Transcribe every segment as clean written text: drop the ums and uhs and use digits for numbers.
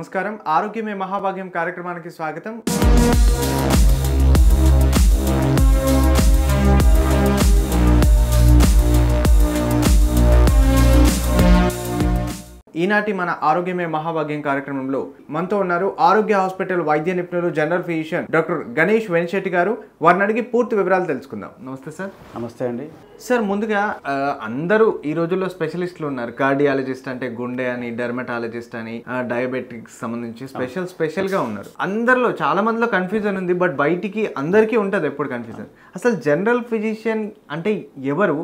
నమస్కారం ఆరోగ్యమే మహాభాగ్యం కార్యక్రమానికి స్వాగతం. ఈనాటి మన ఆరోగ్యమే మహాభాగ్యం కార్యక్రమంలో మనతో ఉన్నారు ఆరోగ్య హాస్పిటల్ వైద్య నిపుణులు జనరల్ ఫిజిషియన్ డాక్టర్ గణేష్ వెనిశెట్టి గారు. వారిని అడిగి పూర్తి వివరాలు తెలుసుకుందాం. నమస్తే సార్. నమస్తే అండి సార్. ముందుగా అందరూ ఈ రోజుల్లో స్పెషలిస్టులు ఉన్నారు. కార్డియాలజిస్ట్ అంటే గుండె అని, డెర్మటాలజిస్ట్ అని, డయాబెటిక్స్ సంబంధించి స్పెషల్గా ఉన్నారు. అందరిలో చాలా మందిలో కన్ఫ్యూజన్ ఉంది, బట్ బయటికి అందరికీ ఉంటుంది ఎప్పుడు కన్ఫ్యూజన్. అసలు జనరల్ ఫిజిషియన్ అంటే ఎవరు,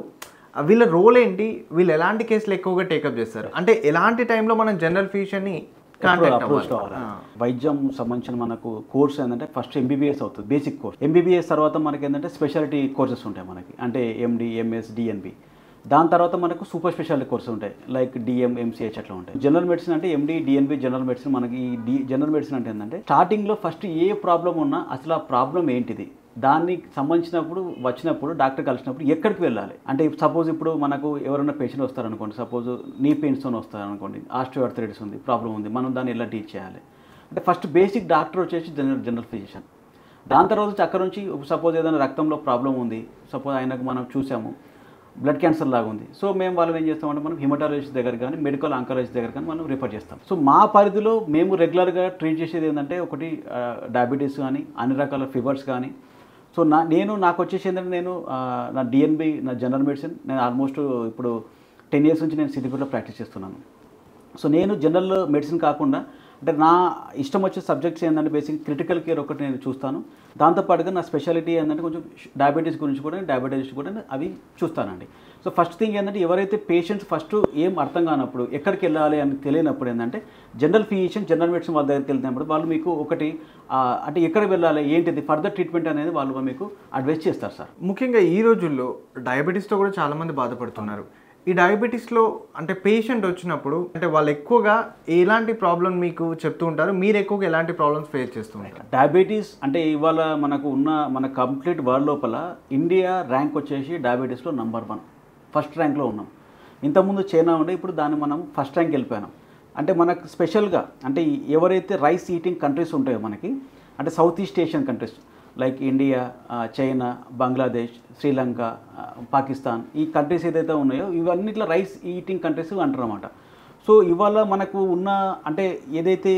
వీళ్ళ రోల్ ఏంటి, వీళ్ళు ఎలాంటి కేసులు ఎక్కువగా టేకప్ చేస్తారు, అంటే ఎలాంటి టైంలో మనం జనరల్ ఫిజిషియన్ని కాంటాక్ట్ అవ్వాలి? వైద్యం సంబంధించిన మనకు కోర్స్ ఏంటంటే ఫస్ట్ ఎంబీబీఎస్ అవుతుంది, బేసిక్ కోర్స్. ఎంబీబీఎస్ తర్వాత మనకి ఏంటంటే స్పెషాలిటీ కోర్సెస్ ఉంటాయి మనకి, అంటే ఎండి, ఎంఎస్, డిఎన్బి. దాని తర్వాత మనకు సూపర్ స్పెషాలిటీ కోర్సెస్ ఉంటాయి, లైక్ డిఎం, ఎంసీహెచ్ అట్లా ఉంటాయి. జనరల్ మెడిసిన్ అంటే ఎండి, డిఎన్బి, జనరల్ మెడిసిన్. మనకి జనరల్ మెడిసిన్ అంటే ఏంటంటే స్టార్టింగ్లో ఫస్ట్ ఏ ప్రాబ్లం ఉన్నా అసలు ఆ ప్రాబ్లం ఏంటిది, దానికి సంబంధించినప్పుడు వచ్చినప్పుడు డాక్టర్ కలిసినప్పుడు ఎక్కడికి వెళ్ళాలి అంటే, సపోజ్ ఇప్పుడు మనకు ఎవరైనా పేషెంట్ వస్తారనుకోండి, సపోజ్ నీ పెయిన్స్తో వస్తారనుకోండి, ఆస్టియోఆర్థరైటిస్ ఉంది, ప్రాబ్లం ఉంది, మనం దాన్ని ఎలా టీచ్ చేయాలి అంటే ఫస్ట్ బేసిక్ డాక్టర్ వచ్చేసి జనరల్ ఫిజిషియన్. దాని తర్వాత అక్కడ నుంచి సపోజ్ ఏదైనా రక్తంలో ప్రాబ్లం ఉంది, సపోజ్ ఆయనకు మనం చూసాము బ్లడ్ క్యాన్సర్ లాగా ఉంది, సో మేము వాళ్ళని ఏం చేస్తామంటే మనం హిమటాలజిస్ట్ దగ్గర కానీ మెడికల్ ఆంకాలజిస్ట్ దగ్గర కానీ మనం రిఫర్ చేస్తాం. సో మా పరిధిలో మేము రెగ్యులర్గా ట్రీట్ చేసేది ఏంటంటే ఒకటి డయాబెటీస్ కానీ, అన్ని రకాల ఫీవర్స్ కానీ. సో నాకు వచ్చేసి ఏంటంటే నేను నా డిఎన్బి, నా జనరల్ మెడిసిన్, నేను ఆల్మోస్ట్ ఇప్పుడు 10 years నుంచి నేను సిద్దిపేటలో ప్రాక్టీస్ చేస్తున్నాను. సో నేను జనరల్ మెడిసిన్ కాకుండా అంటే నా ఇష్టం వచ్చే సబ్జెక్ట్స్ ఏంటంటే బేసిక్ క్రిటికల్ కేర్ ఒకటి నేను చూస్తాను. దాంతోపాటుగా నా స్పెషాలిటీ ఏంటంటే కొంచెం డయాబెటీస్ గురించి కూడా, డయాబెటీస్ కూడా అవి చూస్తానండి. సో ఫస్ట్ థింగ్ ఏంటంటే ఎవరైతే పేషెంట్స్ ఫస్ట్ ఏం అర్థం కానప్పుడు, ఎక్కడికి వెళ్ళాలి అని తెలియనప్పుడు ఏంటంటే జనరల్ ఫిజిషియన్, జనరల్ మెడిసిన్ వాళ్ళ దగ్గరికి వెళ్తున్నప్పుడు వాళ్ళు మీకు ఒకటి అంటే ఎక్కడికి వెళ్ళాలి, ఏంటిది ఫర్దర్ ట్రీట్మెంట్ అనేది వాళ్ళు మీకు అడ్వైస్ చేస్తారు సార్. ముఖ్యంగా ఈ రోజుల్లో డయాబెటీస్తో కూడా చాలామంది బాధపడుతున్నారు. ఈ డయాబెటీస్లో అంటే పేషెంట్ వచ్చినప్పుడు అంటే వాళ్ళు ఎక్కువగా ఎలాంటి ప్రాబ్లం మీకు చెప్తూ ఉంటారు, మీరు ఎక్కువగా ఎలాంటి ప్రాబ్లమ్స్ ఫేస్ చేస్తూ ఉంటారు? డయాబెటీస్ అంటే ఇవాళ మన కంప్లీట్ వరల్డ్ లోపల ఇండియా ర్యాంక్ వచ్చేసి డయాబెటీస్లో నంబర్ 1 ఫస్ట్ ర్యాంక్లో ఉన్నాం. ఇంతకుముందు చైనా ఉండే, ఇప్పుడు దాన్ని మనం ఫస్ట్ ర్యాంక్ వెళ్ళిపోయాం. అంటే మనకు స్పెషల్గా అంటే ఎవరైతే రైస్ ఈటింగ్ కంట్రీస్ ఉంటాయో మనకి, అంటే south east Asian countries like India, China, Bangladesh, Sri Lanka, Pakistan, ఈ కంట్రీస్ ఏదైతే ఉన్నాయో ఇవన్నిట్లో రైస్ ఈటింగ్ కంట్రీస్ అంటారు అన్నమాట. సో ఇవాళ మనకు ఉన్న అంటే ఏదైతే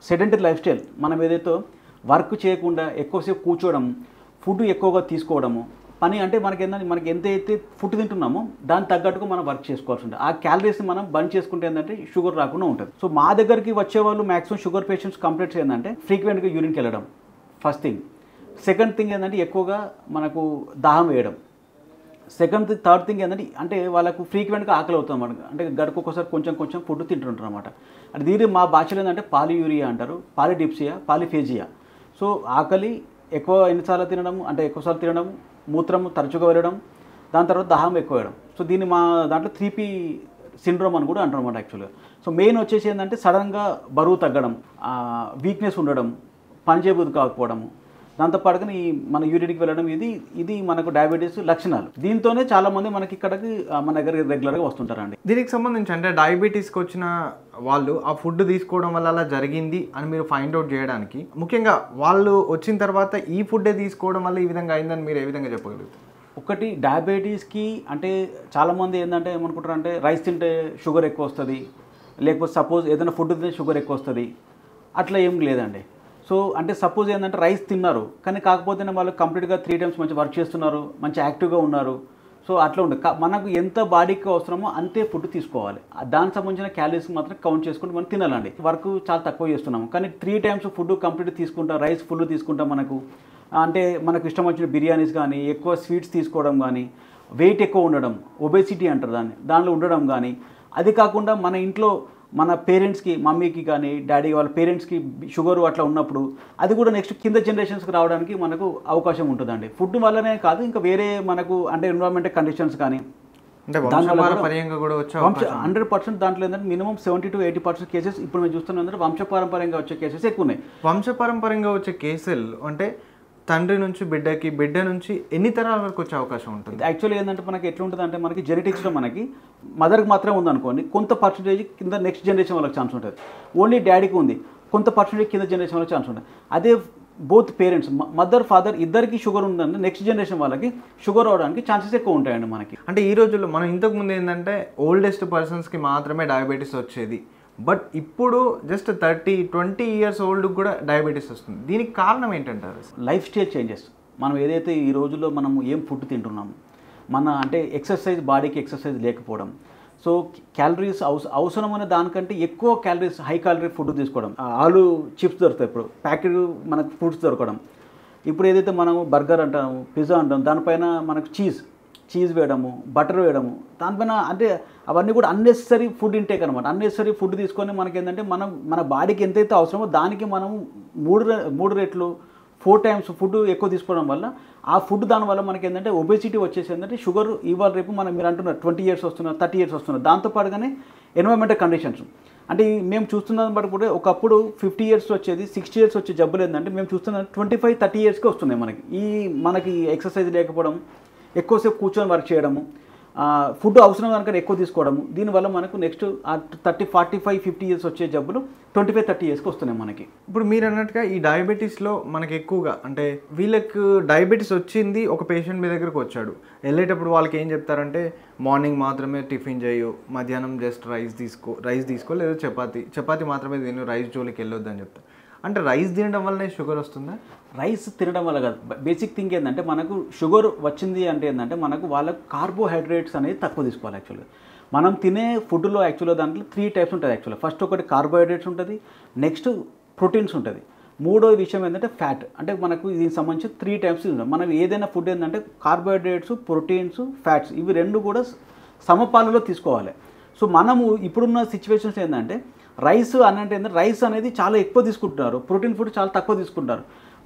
సెడెంటరీ లైఫ్ స్టైల్, మనం ఏదైతే వర్క్ చేయకుండా ఎక్కువసేపు కూర్చోవడం, ఫుడ్ ఎక్కువగా తీసుకోవడము, పని అంటే మనకి ఎంతైతే ఫుడ్ తింటున్నామో దానికి తగ్గట్టుగా మనం వర్క్ చేసుకోవాల్సి ఉంటుంది. ఆ క్యాలరీస్ని మనం బర్న్ చేసుకుంటే ఏంటంటే షుగర్ రాకుండా ఉంటుంది. సో మా దగ్గరికి వచ్చేవాళ్ళు మ్యాక్సిమం షుగర్ పేషెంట్స్ కంప్లైంట్స్ ఏంటంటే ఫ్రీక్వెంట్గా యూరిన్కి వెళ్ళడం ఫస్ట్ థింగ్. సెకండ్ థింగ్ ఏంటంటే ఎక్కువగా మనకు దాహం వేయడం. థర్డ్ థింగ్ ఏంటంటే అంటే వాళ్ళకు ఫ్రీక్వెంట్గా ఆకలి అవుతుంది అన్నమాట, అంటే గడుకొకసారి కొంచెం ఫుడ్ తింటుంటారు అన్నమాట. అంటే దీని మా భాషలో ఏంటంటే పాలియూరియా అంటారు, పాలిడిప్సియా, పాలిఫేజియా. సో ఆకలి ఎక్కువ ఎన్నిసార్లు తినడం అంటే ఎక్కువసార్లు తినడం, మూత్రం తరచుగా వెళ్ళడం, దాని తర్వాత దాహం ఎక్కువ వేయడం. సో దీన్ని మా దాంట్లో 3P సిండ్రోమ్ అని కూడా అంటారు అన్నమాట యాక్చువల్గా. సో మెయిన్ వచ్చేసి ఏంటంటే సడన్గా బరువు తగ్గడం, వీక్నెస్ ఉండడం, పని చేయబుద్ధి కాకపోవడము, దాంతోపాటుగా మన యూరిన్కి వెళ్ళడం, ఇది మనకు డయాబెటీస్ లక్షణాలు. దీంతోనే చాలామంది మనకి ఇక్కడికి మన దగ్గర రెగ్యులర్గా వస్తుంటారండి. దీనికి సంబంధించి అంటే డయాబెటీస్కి వచ్చిన వాళ్ళు ఆ ఫుడ్ తీసుకోవడం వల్ల అలా జరిగింది అని మీరు ఫైండ్ అవుట్ చేయడానికి ముఖ్యంగా వాళ్ళు వచ్చిన తర్వాత ఈ ఫుడ్డే తీసుకోవడం వల్ల ఈ విధంగా అయిందని మీరు ఏ విధంగా చెప్పగలుగుతారు? ఒకటి డయాబెటీస్కి అంటే చాలామంది ఏంటంటే ఏమనుకుంటారు అంటే రైస్ తింటే షుగర్ ఎక్కువ వస్తుంది, లేకపోతే సపోజ్ ఏదైనా ఫుడ్ తింటే షుగర్ ఎక్కువ వస్తుంది, అట్లా ఏం లేదండి. సో అంటే సపోజ్ ఏంటంటే రైస్ తిన్నారు కానీ కాకపోతే వాళ్ళు కంప్లీట్గా 3 times మంచి వర్క్ చేస్తున్నారు, మంచి యాక్టివ్గా ఉన్నారు. సో అట్లా ఉండదు. మనకు ఎంత బాడీకి అవసరమో అంతే ఫుడ్ తీసుకోవాలి. దానికి సంబంధించిన క్యాలరీస్ మాత్రం కౌంట్ చేసుకుంటూ మనం తినాలండి. వర్క్ చాలా తక్కువ చేస్తున్నాము కానీ 3 times ఫుడ్ కంప్లీట్ తీసుకుంటాం, రైస్ ఫుల్ తీసుకుంటాం. మనకు ఇష్టం వచ్చిన బిర్యానీస్ కానీ, ఎక్కువ స్వీట్స్ తీసుకోవడం కానీ, వెయిట్ ఎక్కువ ఉండడం, ఒబేసిటీ అంటారు దానిలో ఉండడం కానీ, అది కాకుండా మన ఇంట్లో మన పేరెంట్స్కి, మమ్మీకి కానీ డాడీ వాళ్ళ పేరెంట్స్కి షుగర్ అట్లా ఉన్నప్పుడు అది కూడా నెక్స్ట్ కింద జనరేషన్స్కి రావడానికి మనకు అవకాశం ఉంటుందండి. ఫుడ్ వల్లనే కాదు, ఇంకా వేరే మనకు అంటే ఎన్విరాన్మెంటల్ కండిషన్స్ కానీ 100% దాంట్లో ఏంటంటే మినిమం 70 to 80% కేసెస్ ఇప్పుడు మేము చూస్తున్నాం ఏంటంటే వంశపారంపర్యంగా వచ్చే కేసెస్ ఎక్కువ ఉన్నాయి. వంశపారంపర్యంగా వచ్చే కేసులు అంటే తండ్రి నుంచి బిడ్డకి, బిడ్డ నుంచి ఎన్ని తరాల వరకు వచ్చే అవకాశం ఉంటుంది? యాక్చువల్లీ ఏంటంటే మనకి ఎట్లా ఉంటుంది అంటే మనకి జెనెటిక్స్లో మనకి మదర్కి మాత్రమే ఉందనుకోండి, కొంత పర్సంటేజ్ కింద నెక్స్ట్ జనరేషన్ వాళ్ళకి ఛాన్స్ ఉంటుంది. ఓన్లీ డాడీకి ఉంది, కొంత పర్సెంటేజ్ కింద జనరేషన్ వాళ్ళకి ఛాన్స్ ఉంటుంది. అదే బోత్ పేరెంట్స్ మదర్ ఫాదర్ ఇద్దరికి షుగర్ ఉందంటే నెక్స్ట్ జనరేషన్ వాళ్ళకి షుగర్ అవడానికి ఛాన్సెస్ ఎక్కువ ఉంటాయండి మనకి. అంటే ఈ రోజుల్లో మనం ఇంతకుముందు ఏంటంటే ఓల్డెస్ట్ పర్సన్స్కి మాత్రమే డయాబెటీస్ వచ్చేది, బట్ ఇప్పుడు జస్ట్ 20 ఇయర్స్ ఓల్డ్కి కూడా డయాబెటీస్ వస్తుంది. దీనికి కారణం ఏంటంటారు? Life style changes. మనం ఏదైతే ఈ రోజుల్లో మనం ఏం ఫుడ్ తింటున్నాము, మన అంటే ఎక్సర్సైజ్, బాడీకి ఎక్సర్సైజ్ లేకపోవడం, సో క్యాలరీస్ అవసరమైన దానికంటే ఎక్కువ క్యాలరీస్, హై క్యాలరీ ఫుడ్ తీసుకోవడం. ఆలు చిప్స్ దొరుకుతాయి, ఇప్పుడు ప్యాకెట్ మనకు ఫుడ్స్ దొరకడం. ఇప్పుడు ఏదైతే మనం బర్గర్ అంటాము, పిజ్జా అంటాము, దానిపైన మనకు చీజ్ వేయడము, బటర్ వేయడము, దానిపైన అంటే అవన్నీ కూడా అన్నెసరీ ఫుడ్ ఇంటేక్ అనమాట. అన్నెసరీ ఫుడ్ తీసుకొని మనకి ఏంటంటే మన బాడీకి ఎంతైతే అవసరమో దానికి మనం 3 రెట్లు 4 టైమ్స్ ఫుడ్ ఎక్కువ తీసుకోవడం వల్ల ఆ ఫుడ్ దానివల్ల మనకి ఏంటంటే ఒబేసిటీ వచ్చేసి ఏంటంటే షుగర్ ఇవాళ రేపు మనం మీరు అంటున్నారు 20 ఇయర్స్ వస్తున్నారు, 30 ఇయర్స్ వస్తున్నారు. దాంతోపాటుగానే ఎన్వైరన్మెంటల్ కండిషన్స్ అంటే మేము చూస్తున్నది బట్టి కూడా ఒకప్పుడు 50 ఇయర్స్ వచ్చేది, 60 ఇయర్స్ వచ్చే జబ్బులు ఏంటంటే మేము చూస్తున్న 25-30 ఇయర్స్కి వస్తున్నాయి మనకి ఎక్సర్సైజ్ లేకపోవడం, ఎక్కువసేపు కూర్చొని వర్క్ చేయడము, ఫుడ్ అవసరం కనుక ఎక్కువ తీసుకోవడము, దీనివల్ల మనకు నెక్స్ట్ 30, 45, 50 ఇయర్స్ వచ్చే జబ్బులు 25-30 ఇయర్స్కి వస్తున్నాయి మనకి. ఇప్పుడు మీరు అన్నట్టుగా ఈ డయాబెటీస్లో మనకి ఎక్కువగా అంటే వీళ్ళకి డయాబెటీస్ వచ్చింది, ఒక పేషెంట్ మీ దగ్గరకు వచ్చాడు, వెళ్ళేటప్పుడు వాళ్ళకి ఏం చెప్తారంటే మార్నింగ్ మాత్రమే టిఫిన్ చేయు, మధ్యాహ్నం జస్ట్ రైస్ తీసుకో లేదా చపాతి మాత్రమే తిను, రైస్ జోలికి వెళ్ళొద్దు అని చెప్తారు. అంటే రైస్ తినడం వల్లనే షుగర్ వస్తుందా? రైస్ తినడం వల్ల కాదు. బేసిక్ థింగ్ ఏంటంటే మనకు షుగర్ వచ్చింది అంటే ఏంటంటే మనకు వాళ్ళకు కార్బోహైడ్రేట్స్ అనేది తక్కువ తీసుకోవాలి. యాక్చువల్గా మనం తినే ఫుడ్లో యాక్చువల్గా దాంట్లో 3 టైప్స్ ఉంటుంది. యాక్చువల్గా ఫస్ట్ ఒకటి కార్బోహైడ్రేట్స్ ఉంటుంది, నెక్స్ట్ ప్రోటీన్స్ ఉంటుంది, మూడో విషయం ఏంటంటే ఫ్యాట్. అంటే మనకు దీనికి సంబంధించి 3 టైప్స్ ఉంటుంది. మనం ఏదైనా ఫుడ్ ఏంటంటే కార్బోహైడ్రేట్స్, ప్రోటీన్స్, ఫ్యాట్స్ ఇవి 2 కూడా సమపాలలో తీసుకోవాలి. సో మనము ఇప్పుడున్న సిచ్యువేషన్స్ ఏంటంటే రైస్ అంటే ఏంటంటే రైస్ అనేది చాలా ఎక్కువ తీసుకుంటున్నారు, ప్రోటీన్ ఫుడ్ చాలా తక్కువ తీసుకుంటారు.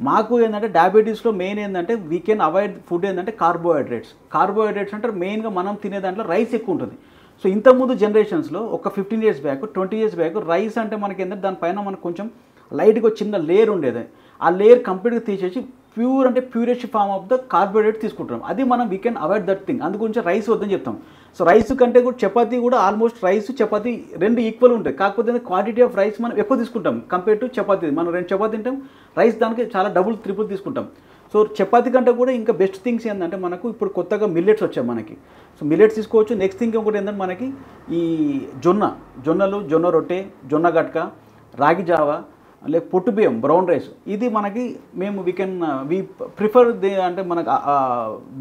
మాకు ఏంటంటే డయాబెటీస్లో మెయిన్ ఏంటంటే వీ కెన్ అవాయిడ్ ఫుడ్ ఏంటంటే కార్బోహైడ్రేట్స్ అంటే మెయిన్గా మనం తినే దాంట్లో రైస్ ఎక్కువ ఉంటుంది. సో ఇంతకుముందు జనరేషన్స్లో ఒక 15 years back, 20 years back rice అంటే మనకి ఏంటంటే దానిపైన మనకు కొంచెం లైట్గా చిన్న లేయర్ ఉండేది. ఆ లేయర్ కంప్లీట్గా తీసేసి purest form of the carbohydrate తీసుకుంటాం. అది మనం we can avoid that thing. అందుగురించి రైస్ వద్దని చెప్తాం. సో రైస్ కంటే కూడా చపాతీ కూడా ఆల్మోస్ట్ రైస్ చపాతీ 2 ఈక్వల్ ఉంటాయి. కాకపోతే క్వాంటిటీ ఆఫ్ రైస్ మనం ఎక్కువ తీసుకుంటాం కంపేర్ టు చపాతీ. మనం 2 చపాతీ తింటాం, రైస్ దానికి చాలా డబుల్, ట్రిపుల్ తీసుకుంటాం. సో చపాతీ కంటే కూడా ఇంకా బెస్ట్ థింగ్స్ ఏంటంటే మనకు ఇప్పుడు కొత్తగా మిల్లెట్స్ వచ్చాయి మనకి. సో మిల్లెట్స్ తీసుకోవచ్చు. నెక్స్ట్ థింగ్ ఇంకోటి ఏంటంటే మనకి ఈ జొన్నలు, జొన్న రొట్టె, జొన్న గట్క, రాగి జావా, లేక పొట్టు బియ్యం, బ్రౌన్ రైస్, ఇది మనకి మేము వీ ప్రిఫర్ అంటే మనకు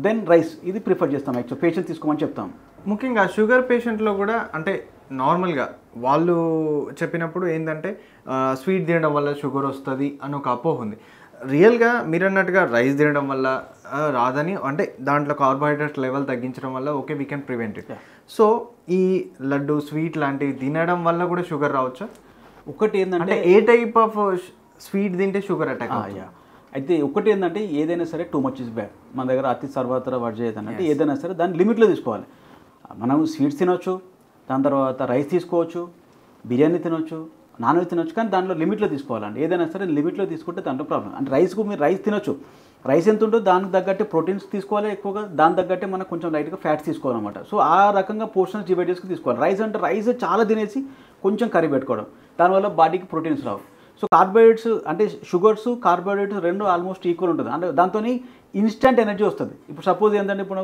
దెన్ రైస్ ఇది ప్రిఫర్ చేస్తాం. యాక్చువల్ పేషెంట్ తీసుకోమని చెప్తాం. ముఖ్యంగా షుగర్ పేషెంట్లో కూడా అంటే నార్మల్గా వాళ్ళు చెప్పినప్పుడు ఏంటంటే స్వీట్ తినడం వల్ల షుగర్ వస్తుంది అని ఒక అపోహ ఉంది. రియల్గా మీరు అన్నట్టుగా రైస్ తినడం వల్ల రాదని, అంటే దాంట్లో కార్బోహైడ్రేట్ లెవెల్ తగ్గించడం వల్ల okay we can prevent it. So ఈ లడ్డు, స్వీట్ లాంటివి తినడం వల్ల కూడా షుగర్ రావచ్చా? ఒకటి ఏంటంటే ఏ టైప్ ఆఫ్ స్వీట్ తింటే షుగర్ అటాక్? అయితే ఒకటి ఏంటంటే ఏదైనా సరే టూ మచ్ ఇస్ బ్యాడ్. మన దగ్గర అతి సర్వత్ర వర్జేది అంటే ఏదైనా సరే దాన్ని లిమిట్లో తీసుకోవాలి. మనం స్వీట్స్ తినొచ్చు, దాని తర్వాత రైస్ తీసుకోవచ్చు, బిర్యానీ తినొచ్చు, నాన్ వెజ్ తినొచ్చు, కానీ దాంట్లో లిమిట్లో తీసుకోవాలండి. ఏదైనా సరే లిమిట్లో తీసుకుంటే దాంట్లో ప్రాబ్లం. అంటే మీరు రైస్ తినొచ్చు, రైస్ ఎంత ఉంటుందో దానికి తగ్గట్టే ప్రోటీన్స్ తీసుకోవాలి ఎక్కువగా, దాని తగ్గట్టే మనకు కొంచెం లైట్గా ఫ్యాట్స్ తీసుకోవాలన్నమాట. సో ఆ రకంగా పోర్షన్స్ డివైడ్ చేసుకుని తీసుకోవాలి. రైస్ చాలా తినేసి కొంచెం కర్రీ పెట్టుకోవడం, దానివల్ల బాడీకి ప్రోటీన్స్ రావు. సో కార్బోహైడ్రేట్స్ అంటే షుగర్స్, కార్బోహైడ్రేట్స్ 2 ఆల్మోస్ట్ ఈక్వల్ ఉంటుంది. అంటే దాంతో ఇన్స్టెంట్ ఎనర్జీ వస్తుంది. ఇప్పుడు సపోజ్ ఏంటంటే ఇప్పుడు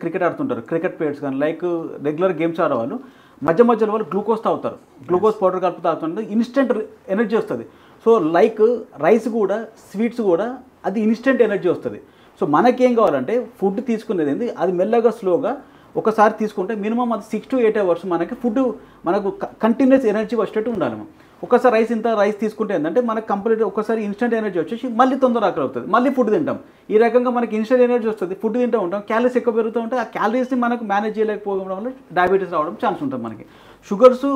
క్రికెట్ ఆడుతుంటారు, క్రికెట్ ప్లేయర్స్ కానీ లైక్ రెగ్యులర్ గేమ్స్ ఆడేవాళ్ళు మధ్యలో వాళ్ళు గ్లూకోజ్ తాగుతారు, గ్లూకోజ్ పౌడర్ కలుపు తాగుతుంటే ఇన్స్టెంట్ ఎనర్జీ వస్తుంది. సో లైక్ రైస్ కూడా, స్వీట్స్ కూడా అది ఇన్స్టెంట్ ఎనర్జీ వస్తుంది. సో మనకేం కావాలంటే ఫుడ్ తీసుకునేది ఏంది, అది మెల్లగా స్లోగా ఒకసారి తీసుకుంటే మినిమం అది 6 to 8 hours మనకు కంటిన్యూస్ ఎనర్జీ వచ్చేటట్టు ఉండాలి. ఒకసారి రైస్ తీసుకుంటే ఏంటంటే మనకు కంప్లీట్ ఒకసారి ఇన్స్టెంట్ ఎనర్జీ వచ్చేసి మళ్ళీ తొందర ఆకలి అవుతుంది, మళ్ళీ ఫుడ్ తింటాం. ఈ రకంగా మనకి ఇన్స్టెంట్ ఎనర్జీ వస్తుంది, ఫుడ్ తింటూ ఉంటాం, క్యాలరీస్ ఎక్కువ పెరుగుతూ ఉంటాయి. ఆ క్యాలరీస్ని మనకు మేనేజ్ చేయలేకపోవడం వల్ల డయాబెటీస్ రావడం ఛాన్స్ ఉంటుంది మనకి. షుగర్స్,